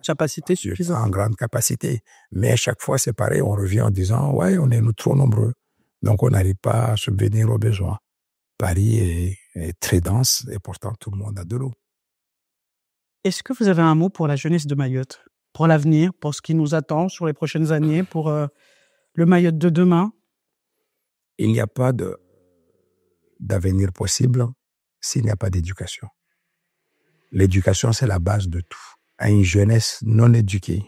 capacité suffisante. En grande capacité. Mais à chaque fois, c'est pareil, on revient en disant, ouais, on est trop nombreux. Donc, on n'arrive pas à subvenir aux besoins. Paris est très dense et pourtant, tout le monde a de l'eau. Est-ce que vous avez un mot pour la jeunesse de Mayotte, pour l'avenir, pour ce qui nous attend sur les prochaines années, pour le Mayotte de demain? Il n'y a pas d'avenir possible s'il n'y a pas d'éducation. L'éducation, c'est la base de tout. À une jeunesse non éduquée,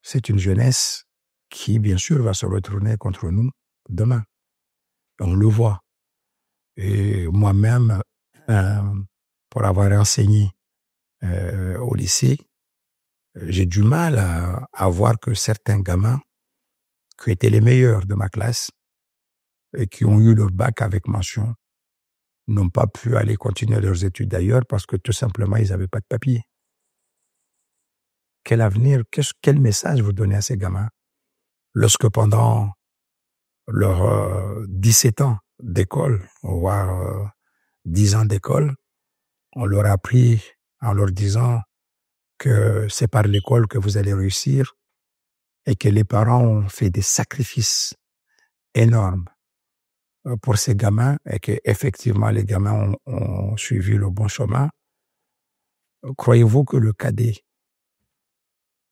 c'est une jeunesse qui, bien sûr, va se retourner contre nous demain. On le voit. Et moi-même, pour avoir enseigné au lycée, J'ai du mal à voir que certains gamins qui étaient les meilleurs de ma classe et qui ont eu leur bac avec mention n'ont pas pu aller continuer leurs études ailleurs parce que tout simplement, ils n'avaient pas de papier. Quel avenir, quel message vous donnez à ces gamins lorsque pendant leurs 17 ans d'école, voire 10 ans d'école, on leur a appris en leur disant que c'est par l'école que vous allez réussir et que les parents ont fait des sacrifices énormes pour ces gamins et que effectivement les gamins ont suivi le bon chemin. Croyez-vous que le cadet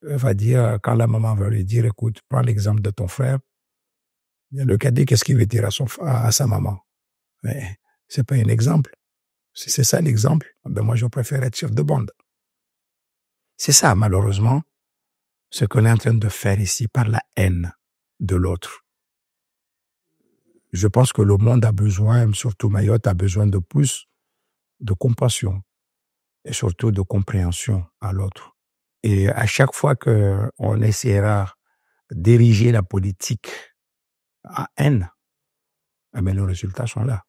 va dire, quand la maman va lui dire, écoute, prends l'exemple de ton frère, le cadet, qu'est-ce qu'il veut dire à sa maman? Mais c'est pas un exemple. Si c'est ça l'exemple, ben moi je préfère être chef de bande. C'est ça, malheureusement, ce qu'on est en train de faire ici par la haine de l'autre. Je pense que le monde a besoin, surtout Mayotte, a besoin de plus de compassion et surtout de compréhension à l'autre. Et à chaque fois qu'on essaiera d'ériger la politique à haine, eh bien, les résultats sont là.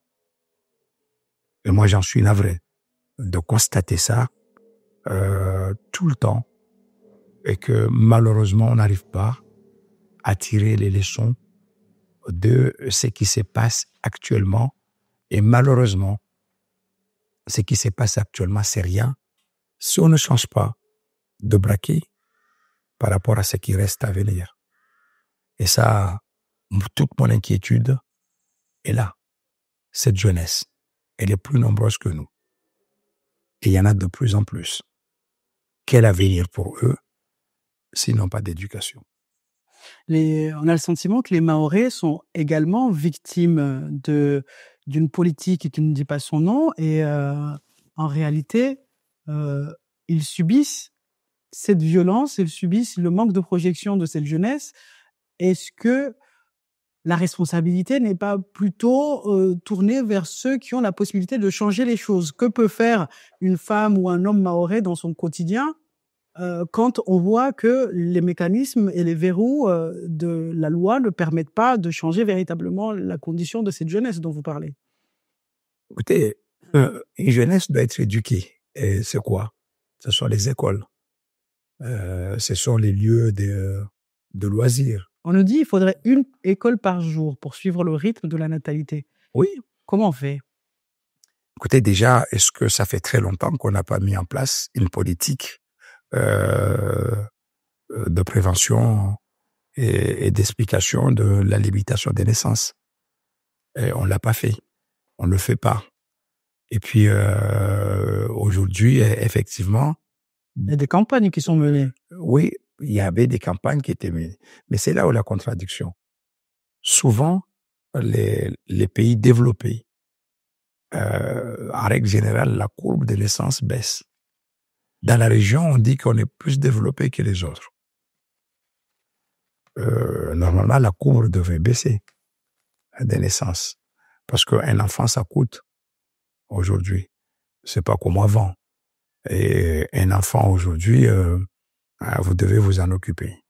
Et moi, j'en suis navré de constater ça tout le temps et que malheureusement, on n'arrive pas à tirer les leçons de ce qui se passe actuellement. Et malheureusement, ce qui se passe actuellement, c'est rien si on ne change pas de braquet par rapport à ce qui reste à venir. Et ça, toute mon inquiétude est là. Cette jeunesse, elle est plus nombreuse que nous. Et il y en a de plus en plus. Quel avenir pour eux, sinon pas d'éducation? On a le sentiment que les Mahorais sont également victimes d'une politique qui ne dit pas son nom et en réalité, ils subissent cette violence, ils subissent le manque de projection de cette jeunesse. Est-ce que la responsabilité n'est pas plutôt tournée vers ceux qui ont la possibilité de changer les choses? Que peut faire une femme ou un homme mahorais dans son quotidien quand on voit que les mécanismes et les verrous de la loi ne permettent pas de changer véritablement la condition de cette jeunesse dont vous parlez? Écoutez, une jeunesse doit être éduquée. Et c'est quoi? Ce sont les écoles. Ce sont les lieux de loisirs. On nous dit qu'il faudrait une école par jour pour suivre le rythme de la natalité. Oui. Comment on fait? Écoutez, déjà, est-ce que ça fait très longtemps qu'on n'a pas mis en place une politique de prévention et d'explication de la limitation des naissances? Et on l'a pas fait. On le fait pas. Et puis, aujourd'hui, effectivement... Il y a des campagnes qui sont menées. Oui, il y avait des campagnes qui étaient menées. Mais c'est là où la contradiction. Souvent, les pays développés, en règle générale, la courbe de naissance baisse. Dans la région, on dit qu'on est plus développé que les autres. Normalement, la courbe devait baisser des naissances. Parce qu'un enfant, ça coûte aujourd'hui. C'est pas comme avant. Et un enfant aujourd'hui, vous devez vous en occuper.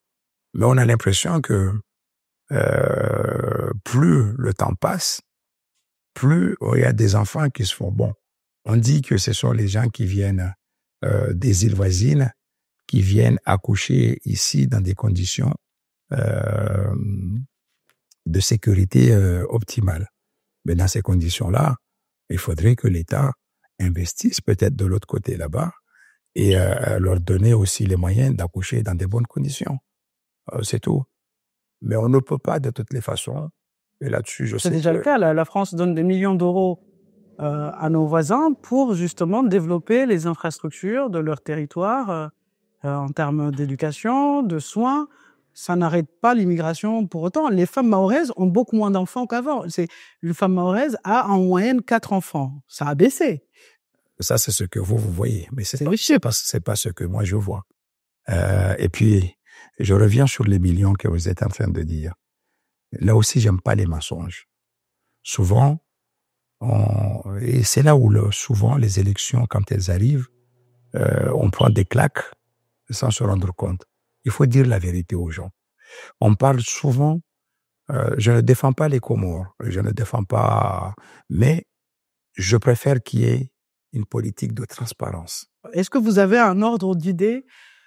Mais on a l'impression que plus le temps passe, plus il y a des enfants qui se font bon. On dit que ce sont les gens qui viennent des îles voisines, qui viennent accoucher ici dans des conditions de sécurité optimales. Mais dans ces conditions-là, il faudrait que l'État investisse peut-être de l'autre côté là-bas et leur donner aussi les moyens d'accoucher dans des bonnes conditions. C'est tout. Mais on ne peut pas de toutes les façons. Et là-dessus, je sais c'est déjà le cas. La France donne des millions d'euros à nos voisins pour justement développer les infrastructures de leur territoire en termes d'éducation, de soins. Ça n'arrête pas l'immigration pour autant. Les femmes mahoraises ont beaucoup moins d'enfants qu'avant. Une femme mahoraise a en moyenne 4 enfants. Ça a baissé. Ça, c'est ce que vous voyez. Mais c'est pas ce que moi, je vois. Et puis, je reviens sur les millions que vous êtes en train de dire. Là aussi, j'aime pas les mensonges. Souvent, et c'est là où souvent les élections, quand elles arrivent, on prend des claques sans se rendre compte. Il faut dire la vérité aux gens. On parle souvent, je ne défends pas les Comores, je ne défends pas, mais je préfère qu'il y ait une politique de transparence. Est-ce que vous avez un ordre d'idée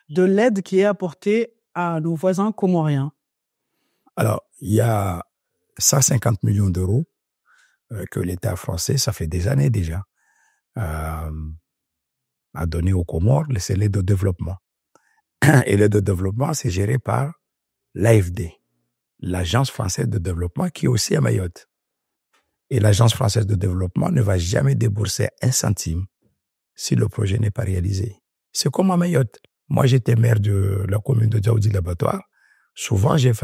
de l'aide qui est apportée à nos voisins comoriens? Alors, il y a 150 millions d'euros que l'État français, ça fait des années déjà, a donné aux Comores, c'est l'aide de développement. Et l'aide de développement, c'est géré par l'AFD, l'Agence française de développement, qui est aussi à Mayotte. Et l'Agence française de développement ne va jamais débourser un centime si le projet n'est pas réalisé. C'est comme à Mayotte. Moi, j'étais maire de la commune de Djaoudi-Labatoire. Souvent, j'allais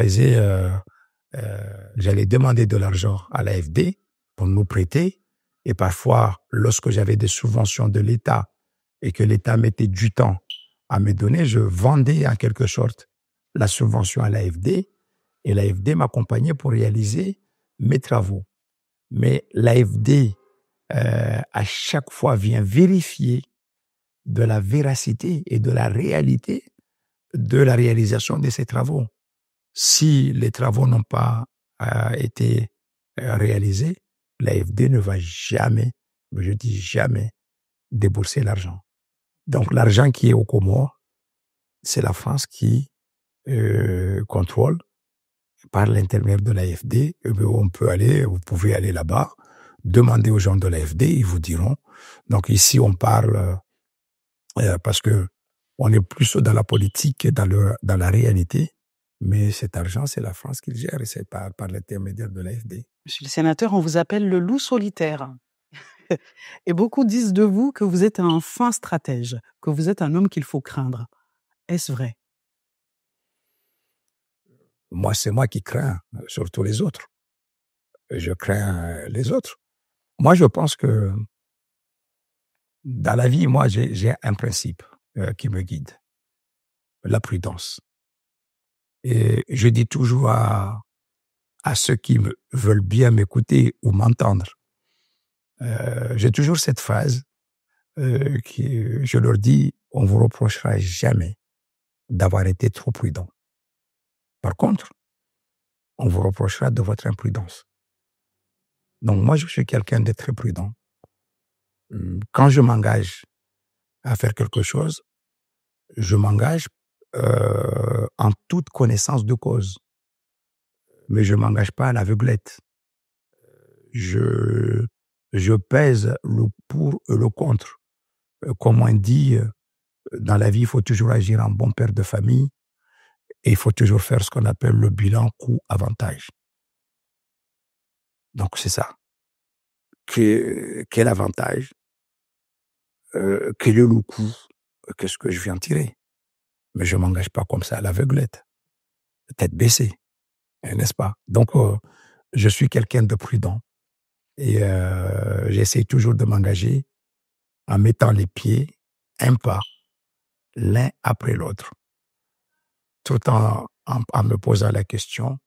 demander de l'argent à l'AFD pour nous prêter. Et parfois, lorsque j'avais des subventions de l'État et que l'État mettait du temps à me donner, je vendais en quelque sorte la subvention à l'AFD et l'AFD m'accompagnait pour réaliser mes travaux. Mais l'AFD, à chaque fois, vient vérifier de la véracité et de la réalité de la réalisation de ces travaux. Si les travaux n'ont pas été réalisés, l'AFD ne va jamais, je dis jamais, débourser l'argent. Donc l'argent qui est aux Comores, c'est la France qui contrôle par l'intermédiaire de l'AFD. On peut aller, vous pouvez aller là-bas, demander aux gens de l'AFD, ils vous diront. Donc ici, on parle parce que on est plus dans la politique que dans la réalité. Mais cet argent, c'est la France qui le gère et c'est par l'intermédiaire de l'AFD. Monsieur le sénateur, on vous appelle le loup solitaire. Et beaucoup disent de vous que vous êtes un fin stratège, que vous êtes un homme qu'il faut craindre. Est-ce vrai? Moi, c'est moi qui crains, surtout les autres. Je crains les autres. Moi, je pense que dans la vie, moi, j'ai un principe qui me guide. La prudence. Et je dis toujours à ceux qui veulent bien m'écouter ou m'entendre, j'ai toujours cette phrase qui, je leur dis, on vous reprochera jamais d'avoir été trop prudent. Par contre, on vous reprochera de votre imprudence. Donc moi, je suis quelqu'un de très prudent. Quand je m'engage à faire quelque chose, je m'engage en toute connaissance de cause. Mais je m'engage pas à l'aveuglette. Je pèse le pour et le contre. Comme on dit, dans la vie, il faut toujours agir en bon père de famille et il faut toujours faire ce qu'on appelle le bilan coût-avantage. Donc, c'est ça. Quel avantage? Quel est le coût? Qu'est-ce que je viens tirer? Mais je m'engage pas comme ça à l'aveuglette. Tête baissée. N'est-ce pas? Donc, je suis quelqu'un de prudent et j'essaie toujours de m'engager en mettant les pieds un pas l'un après l'autre, tout en me posant la question,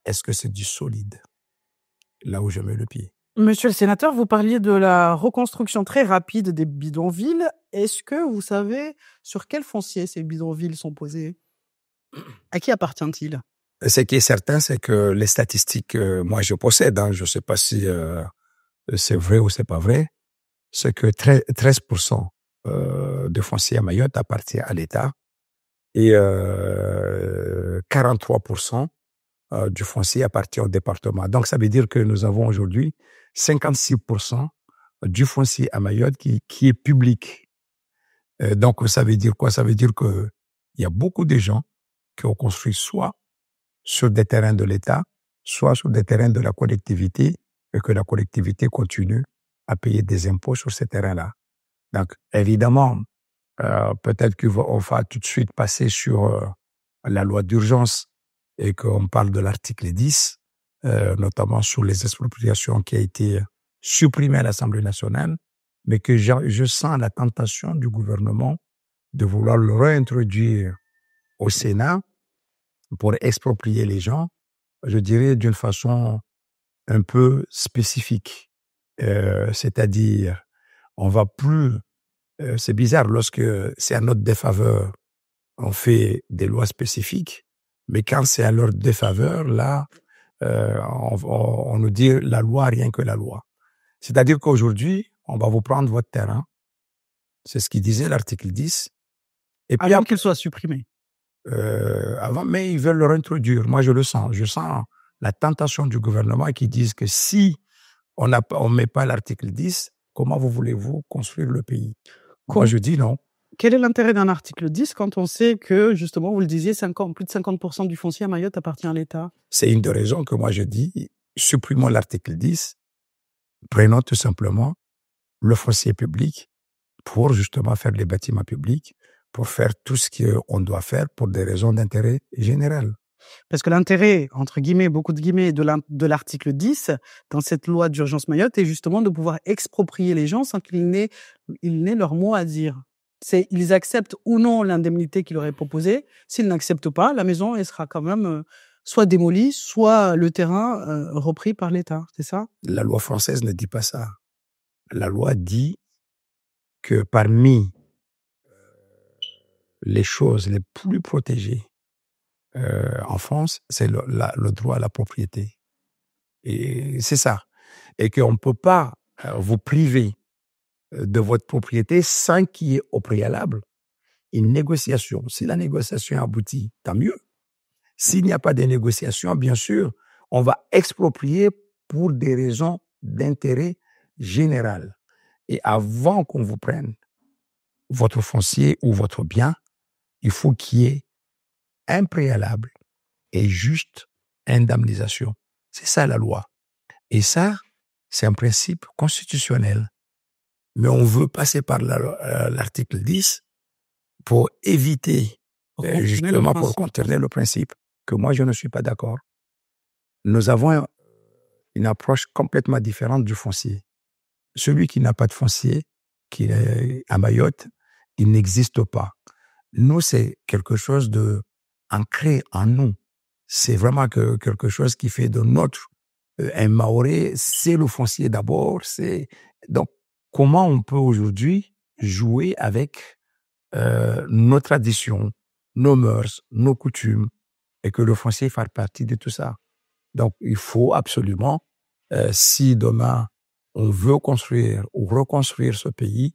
est-ce que c'est du solide là où je mets le pied? Monsieur le sénateur, vous parliez de la reconstruction très rapide des bidonvilles. Est-ce que vous savez sur quel foncier ces bidonvilles sont posés? À qui appartient-il? Ce qui est certain, c'est que les statistiques, moi je possède, je ne sais pas si c'est vrai ou c'est pas vrai, c'est que 13% de foncier à Mayotte appartient à l'État et 43% du foncier appartient au département. Donc ça veut dire que nous avons aujourd'hui 56% du foncier à Mayotte qui est public. Donc ça veut dire quoi? Ça veut dire que il y a beaucoup de gens qui ont construit soit sur des terrains de l'État, soit sur des terrains de la collectivité, et que la collectivité continue à payer des impôts sur ces terrains-là. Donc, évidemment, peut-être qu'on va tout de suite passer sur la loi d'urgence et qu'on parle de l'article 10, notamment sur les expropriations qui a été supprimée à l'Assemblée nationale, mais que je sens la tentation du gouvernement de vouloir le réintroduire au Sénat pour exproprier les gens, je dirais d'une façon un peu spécifique. C'est-à-dire, on va plus... c'est bizarre, lorsque c'est à notre défaveur on fait des lois spécifiques, mais quand c'est à leur défaveur, là, on nous dit la loi, rien que la loi. C'est-à-dire qu'aujourd'hui, on va vous prendre votre terrain. C'est ce qui disait l'article 10. Et puis avant qu'il soit supprimé. Mais ils veulent le réintroduire. Moi, je le sens. Je sens la tentation du gouvernement qui disent que si on met pas l'article 10, comment voulez-vous construire le pays? Moi, je dis non. Quel est l'intérêt d'un article 10 quand on sait que, justement, vous le disiez, plus de 50% du foncier à Mayotte appartient à l'État? C'est une des raisons que moi je dis, supprimons l'article 10, prenons tout simplement le foncier public pour justement faire les bâtiments publics, pour faire tout ce qu'on doit faire pour des raisons d'intérêt général. Parce que l'intérêt, entre guillemets, beaucoup de guillemets, de l'article 10 dans cette loi d'urgence Mayotte est justement de pouvoir exproprier les gens sans qu'ils n'aient leur mot à dire. Ils acceptent ou non l'indemnité qu'il leur est proposée. S'ils n'acceptent pas, la maison elle sera quand même soit démolie, soit le terrain repris par l'État. C'est ça? La loi française ne dit pas ça. La loi dit que parmi les choses les plus protégées en France, c'est le droit à la propriété. Et c'est ça. Et qu'on ne peut pas vous priver de votre propriété sans qu'il y ait au préalable une négociation. Si la négociation aboutit, tant mieux. S'il n'y a pas de négociation, bien sûr, on va exproprier pour des raisons d'intérêt général. Et avant qu'on vous prenne votre foncier ou votre bien, il faut qu'il y ait un préalable et juste indemnisation. C'est ça la loi. Et ça, c'est un principe constitutionnel. Mais on veut passer par l'article 10 pour éviter, justement pour contourner le principe, que moi je ne suis pas d'accord. Nous avons une approche complètement différente du foncier. Celui qui n'a pas de foncier, qui est à Mayotte, il n'existe pas. Nous, c'est quelque chose de ancré en nous. C'est vraiment quelque chose qui fait de notre un Maoré, c'est le foncier d'abord. Donc, comment on peut aujourd'hui jouer avec nos traditions, nos mœurs, nos coutumes, et que le foncier fasse partie de tout ça. Donc, il faut absolument, si demain on veut construire ou reconstruire ce pays,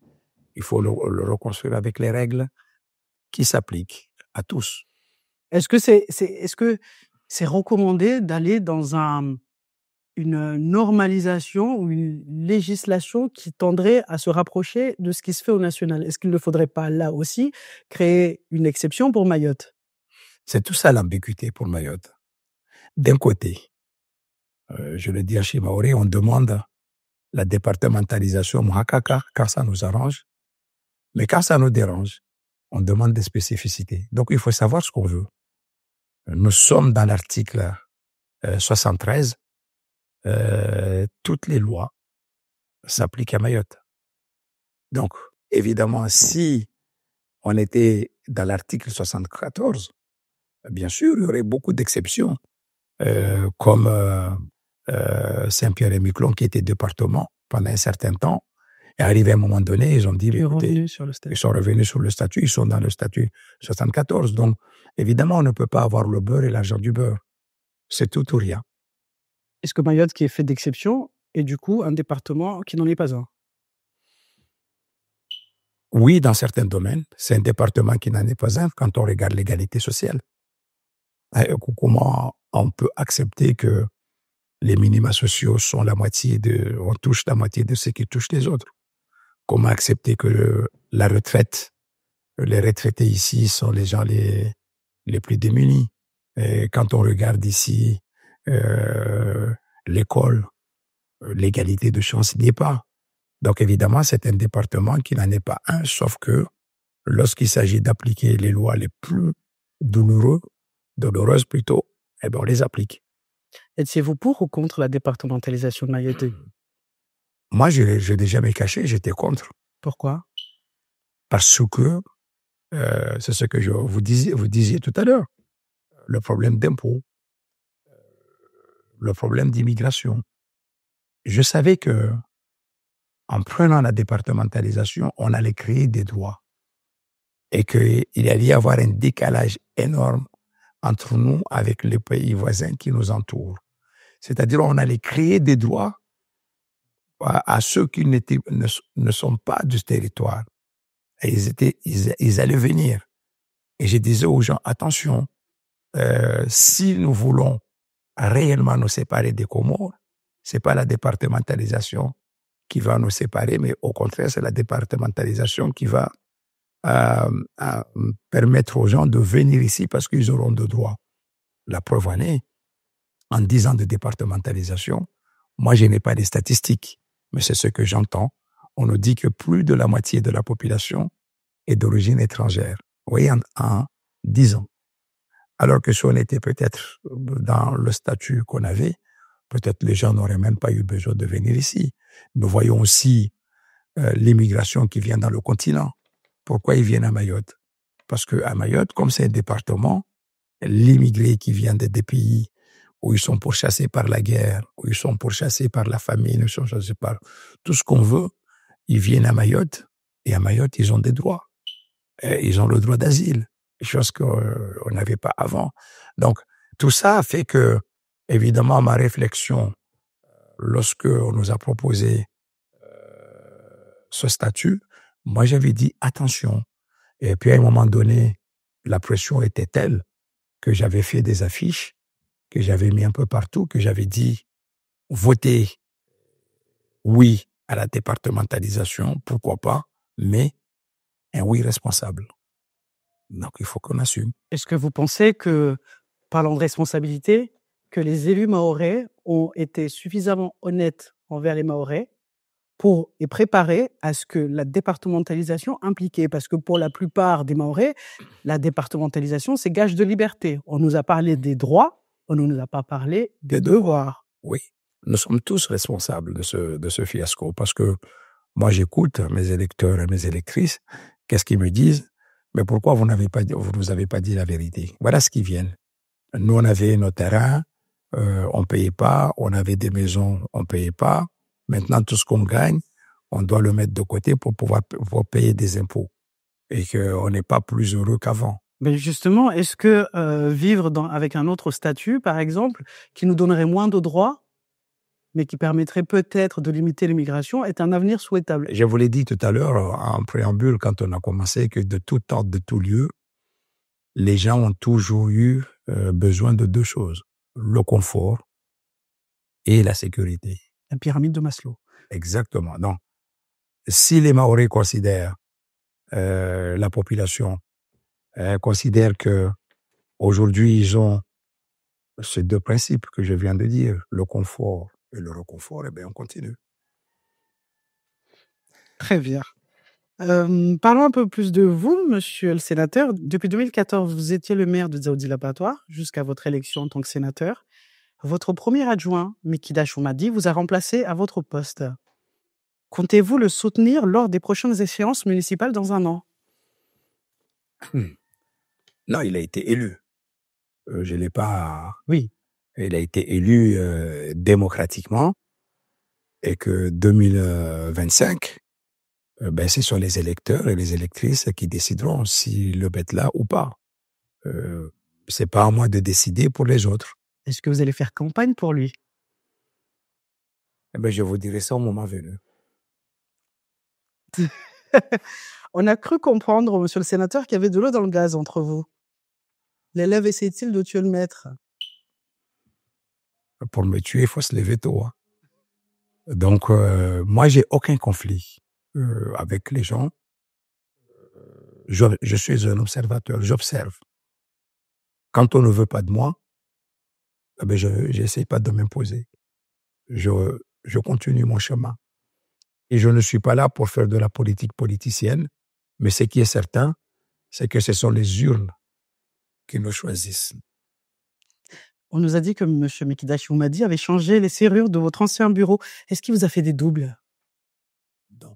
il faut le reconstruire avec les règles qui s'appliquent à tous. Est-ce que c'est recommandé d'aller dans une normalisation ou une législation qui tendrait à se rapprocher de ce qui se fait au national? Est-ce qu'il ne faudrait pas, là aussi, créer une exception pour Mayotte? C'est tout ça l'ambiguïté pour Mayotte. D'un côté, je le dis à Chimaoré, on demande la départementalisation Mouakaka quand ça nous arrange, mais quand ça nous dérange, on demande des spécificités. Donc, il faut savoir ce qu'on veut. Nous sommes dans l'article 73. Toutes les lois s'appliquent à Mayotte. Donc, évidemment, si on était dans l'article 74, bien sûr, il y aurait beaucoup d'exceptions, comme Saint-Pierre-et-Miquelon, qui était département pendant un certain temps. Et arrivé à un moment donné, ils ont dit, ils sont revenus sur le statut, ils sont dans le statut 74. Donc, évidemment, on ne peut pas avoir le beurre et l'argent du beurre. C'est tout ou rien. Est-ce que Mayotte, qui est fait d'exception, est du coup un département qui n'en est pas un? Oui, dans certains domaines, c'est un département qui n'en est pas un quand on regarde l'égalité sociale. Comment on peut accepter que les minima sociaux sont on touche la moitié de ce qui touche les autres? Comment accepter que la retraite, les retraités ici sont les gens les plus démunis? Et quand on regarde ici l'école, l'égalité de chance, il n'y est pas. Donc évidemment, c'est un département qui n'en est pas un, sauf que lorsqu'il s'agit d'appliquer les lois les plus douloureuses plutôt, eh bien on les applique. Étiez-vous pour ou contre la départementalisation de Mayotte? Moi, je n'ai jamais caché, j'étais contre. Pourquoi? Parce que, c'est ce que vous disiez tout à l'heure, le problème d'impôt, le problème d'immigration. Je savais que, en prenant la départementalisation, on allait créer des droits. et qu'il allait y avoir un décalage énorme entre nous avec les pays voisins qui nous entourent. C'est-à-dire, on allait créer des droits à ceux qui ne sont pas du territoire. Et ils allaient venir. Et je disais aux gens, attention, si nous voulons réellement nous séparer des Comores, c'est pas la départementalisation qui va nous séparer, mais au contraire, c'est la départementalisation qui va permettre aux gens de venir ici parce qu'ils auront de droits. La preuve en est, en 10 ans de départementalisation, moi, je n'ai pas les statistiques, mais c'est ce que j'entends. On nous dit que plus de la moitié de la population est d'origine étrangère. Vous voyez, en 10 ans. Alors que si on était peut-être dans le statut qu'on avait, peut-être les gens n'auraient même pas eu besoin de venir ici. Nous voyons aussi l'immigration qui vient dans le continent. Pourquoi ils viennent à Mayotte? Parce que à Mayotte, comme c'est un département, l'immigré qui vient des pays où ils sont pourchassés par la guerre, où ils sont pourchassés par la famine, ils sont pourchassés par tout ce qu'on veut, ils viennent à Mayotte, et à Mayotte, ils ont des droits. Et ils ont le droit d'asile, chose qu'on n'avait pas avant. Donc, tout ça fait que, évidemment, ma réflexion, lorsque on nous a proposé ce statut, moi, j'avais dit attention. Et puis, à un moment donné, la pression était telle que j'avais fait des affiches, que j'avais mis un peu partout, que j'avais dit votez oui à la départementalisation, pourquoi pas, mais un oui responsable. Donc, il faut qu'on assume. Est-ce que vous pensez que, parlant de responsabilité, que les élus mahorais ont été suffisamment honnêtes envers les Mahorais pour et préparer à ce que la départementalisation impliquait? Parce que pour la plupart des Mahorais, la départementalisation, c'est gage de liberté. On nous a parlé des droits, on ne nous a pas parlé des devoirs. Oui, nous sommes tous responsables de ce fiasco parce que moi, j'écoute mes électeurs et mes électrices. Qu'est-ce qu'ils me disent? Mais pourquoi vous nous avez pas dit la vérité? Voilà ce qu'ils viennent. Nous, on avait nos terrains, on payait pas, on avait des maisons, on payait pas. Maintenant, tout ce qu'on gagne, on doit le mettre de côté pour pouvoir payer des impôts. Et qu'on n'est pas plus heureux qu'avant. Mais justement, est-ce que vivre avec un autre statut, par exemple, qui nous donnerait moins de droits, mais qui permettrait peut-être de limiter l'immigration, est un avenir souhaitable? Je vous l'ai dit tout à l'heure, en préambule, quand on a commencé, que de tout temps, de tout lieu, les gens ont toujours eu besoin de deux choses, le confort et la sécurité. La pyramide de Maslow. Exactement. Donc, si les Mahorais considèrent, la population considère que aujourd'hui ils ont ces deux principes que je viens de dire, le confort et le reconfort, eh bien on continue. Très bien. Parlons un peu plus de vous, monsieur le sénateur. Depuis 2014, vous étiez le maire de Dzaoudi Laboratoire jusqu'à votre élection en tant que sénateur. Votre premier adjoint, Mikida Choumadi, vous a remplacé à votre poste. Comptez-vous le soutenir lors des prochaines échéances municipales dans un an? Non, il a été élu. Je l'ai pas... Oui. Il a été élu démocratiquement et que 2025, ben, ce sont les électeurs et les électrices qui décideront s'ils le mettent là ou pas. C'est pas à moi de décider pour les autres. Est-ce que vous allez faire campagne pour lui? Eh ben, je vous dirai ça au moment venu. On a cru comprendre, monsieur le sénateur, qu'il y avait de l'eau dans le gaz entre vous. L'élève essaie-t-il de tuer le maître? Pour me tuer, il faut se lever tôt. Hein. Donc, moi, j'ai aucun conflit avec les gens. Je suis un observateur, j'observe. Quand on ne veut pas de moi, eh ben, je n'essaie pas de m'imposer. Je continue mon chemin. Et je ne suis pas là pour faire de la politique politicienne, mais ce qui est certain, c'est que ce sont les urnes qui nous choisissent. On nous a dit que M. Mikida Choumadi avait changé les serrures de votre ancien bureau. Est-ce qu'il vous a fait des doubles? Non.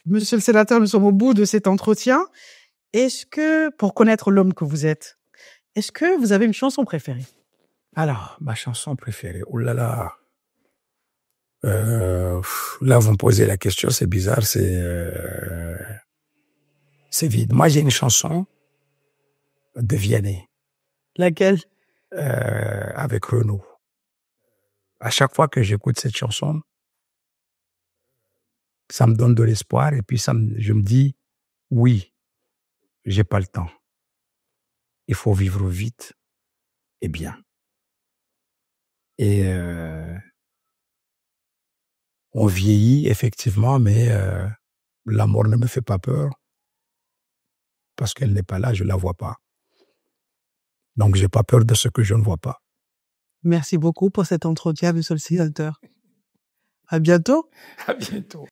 Monsieur le sénateur, nous sommes au bout de cet entretien. Est-ce que, pour connaître l'homme que vous êtes, est-ce que vous avez une chanson préférée? Alors, ma chanson préférée, oh là là, Là, vous me posez la question, c'est bizarre, c'est vide. Moi, j'ai une chanson de Vianney. Laquelle? Avec Renaud. À chaque fois que j'écoute cette chanson, ça me donne de l'espoir et puis je me dis, oui, j'ai pas le temps. Il faut vivre vite et bien. Et on vieillit effectivement, mais la mort ne me fait pas peur parce qu'elle n'est pas là, je la vois pas. Donc j'ai pas peur de ce que je ne vois pas. Merci beaucoup pour cet entretien, monsieur le sénateur. À bientôt. À bientôt.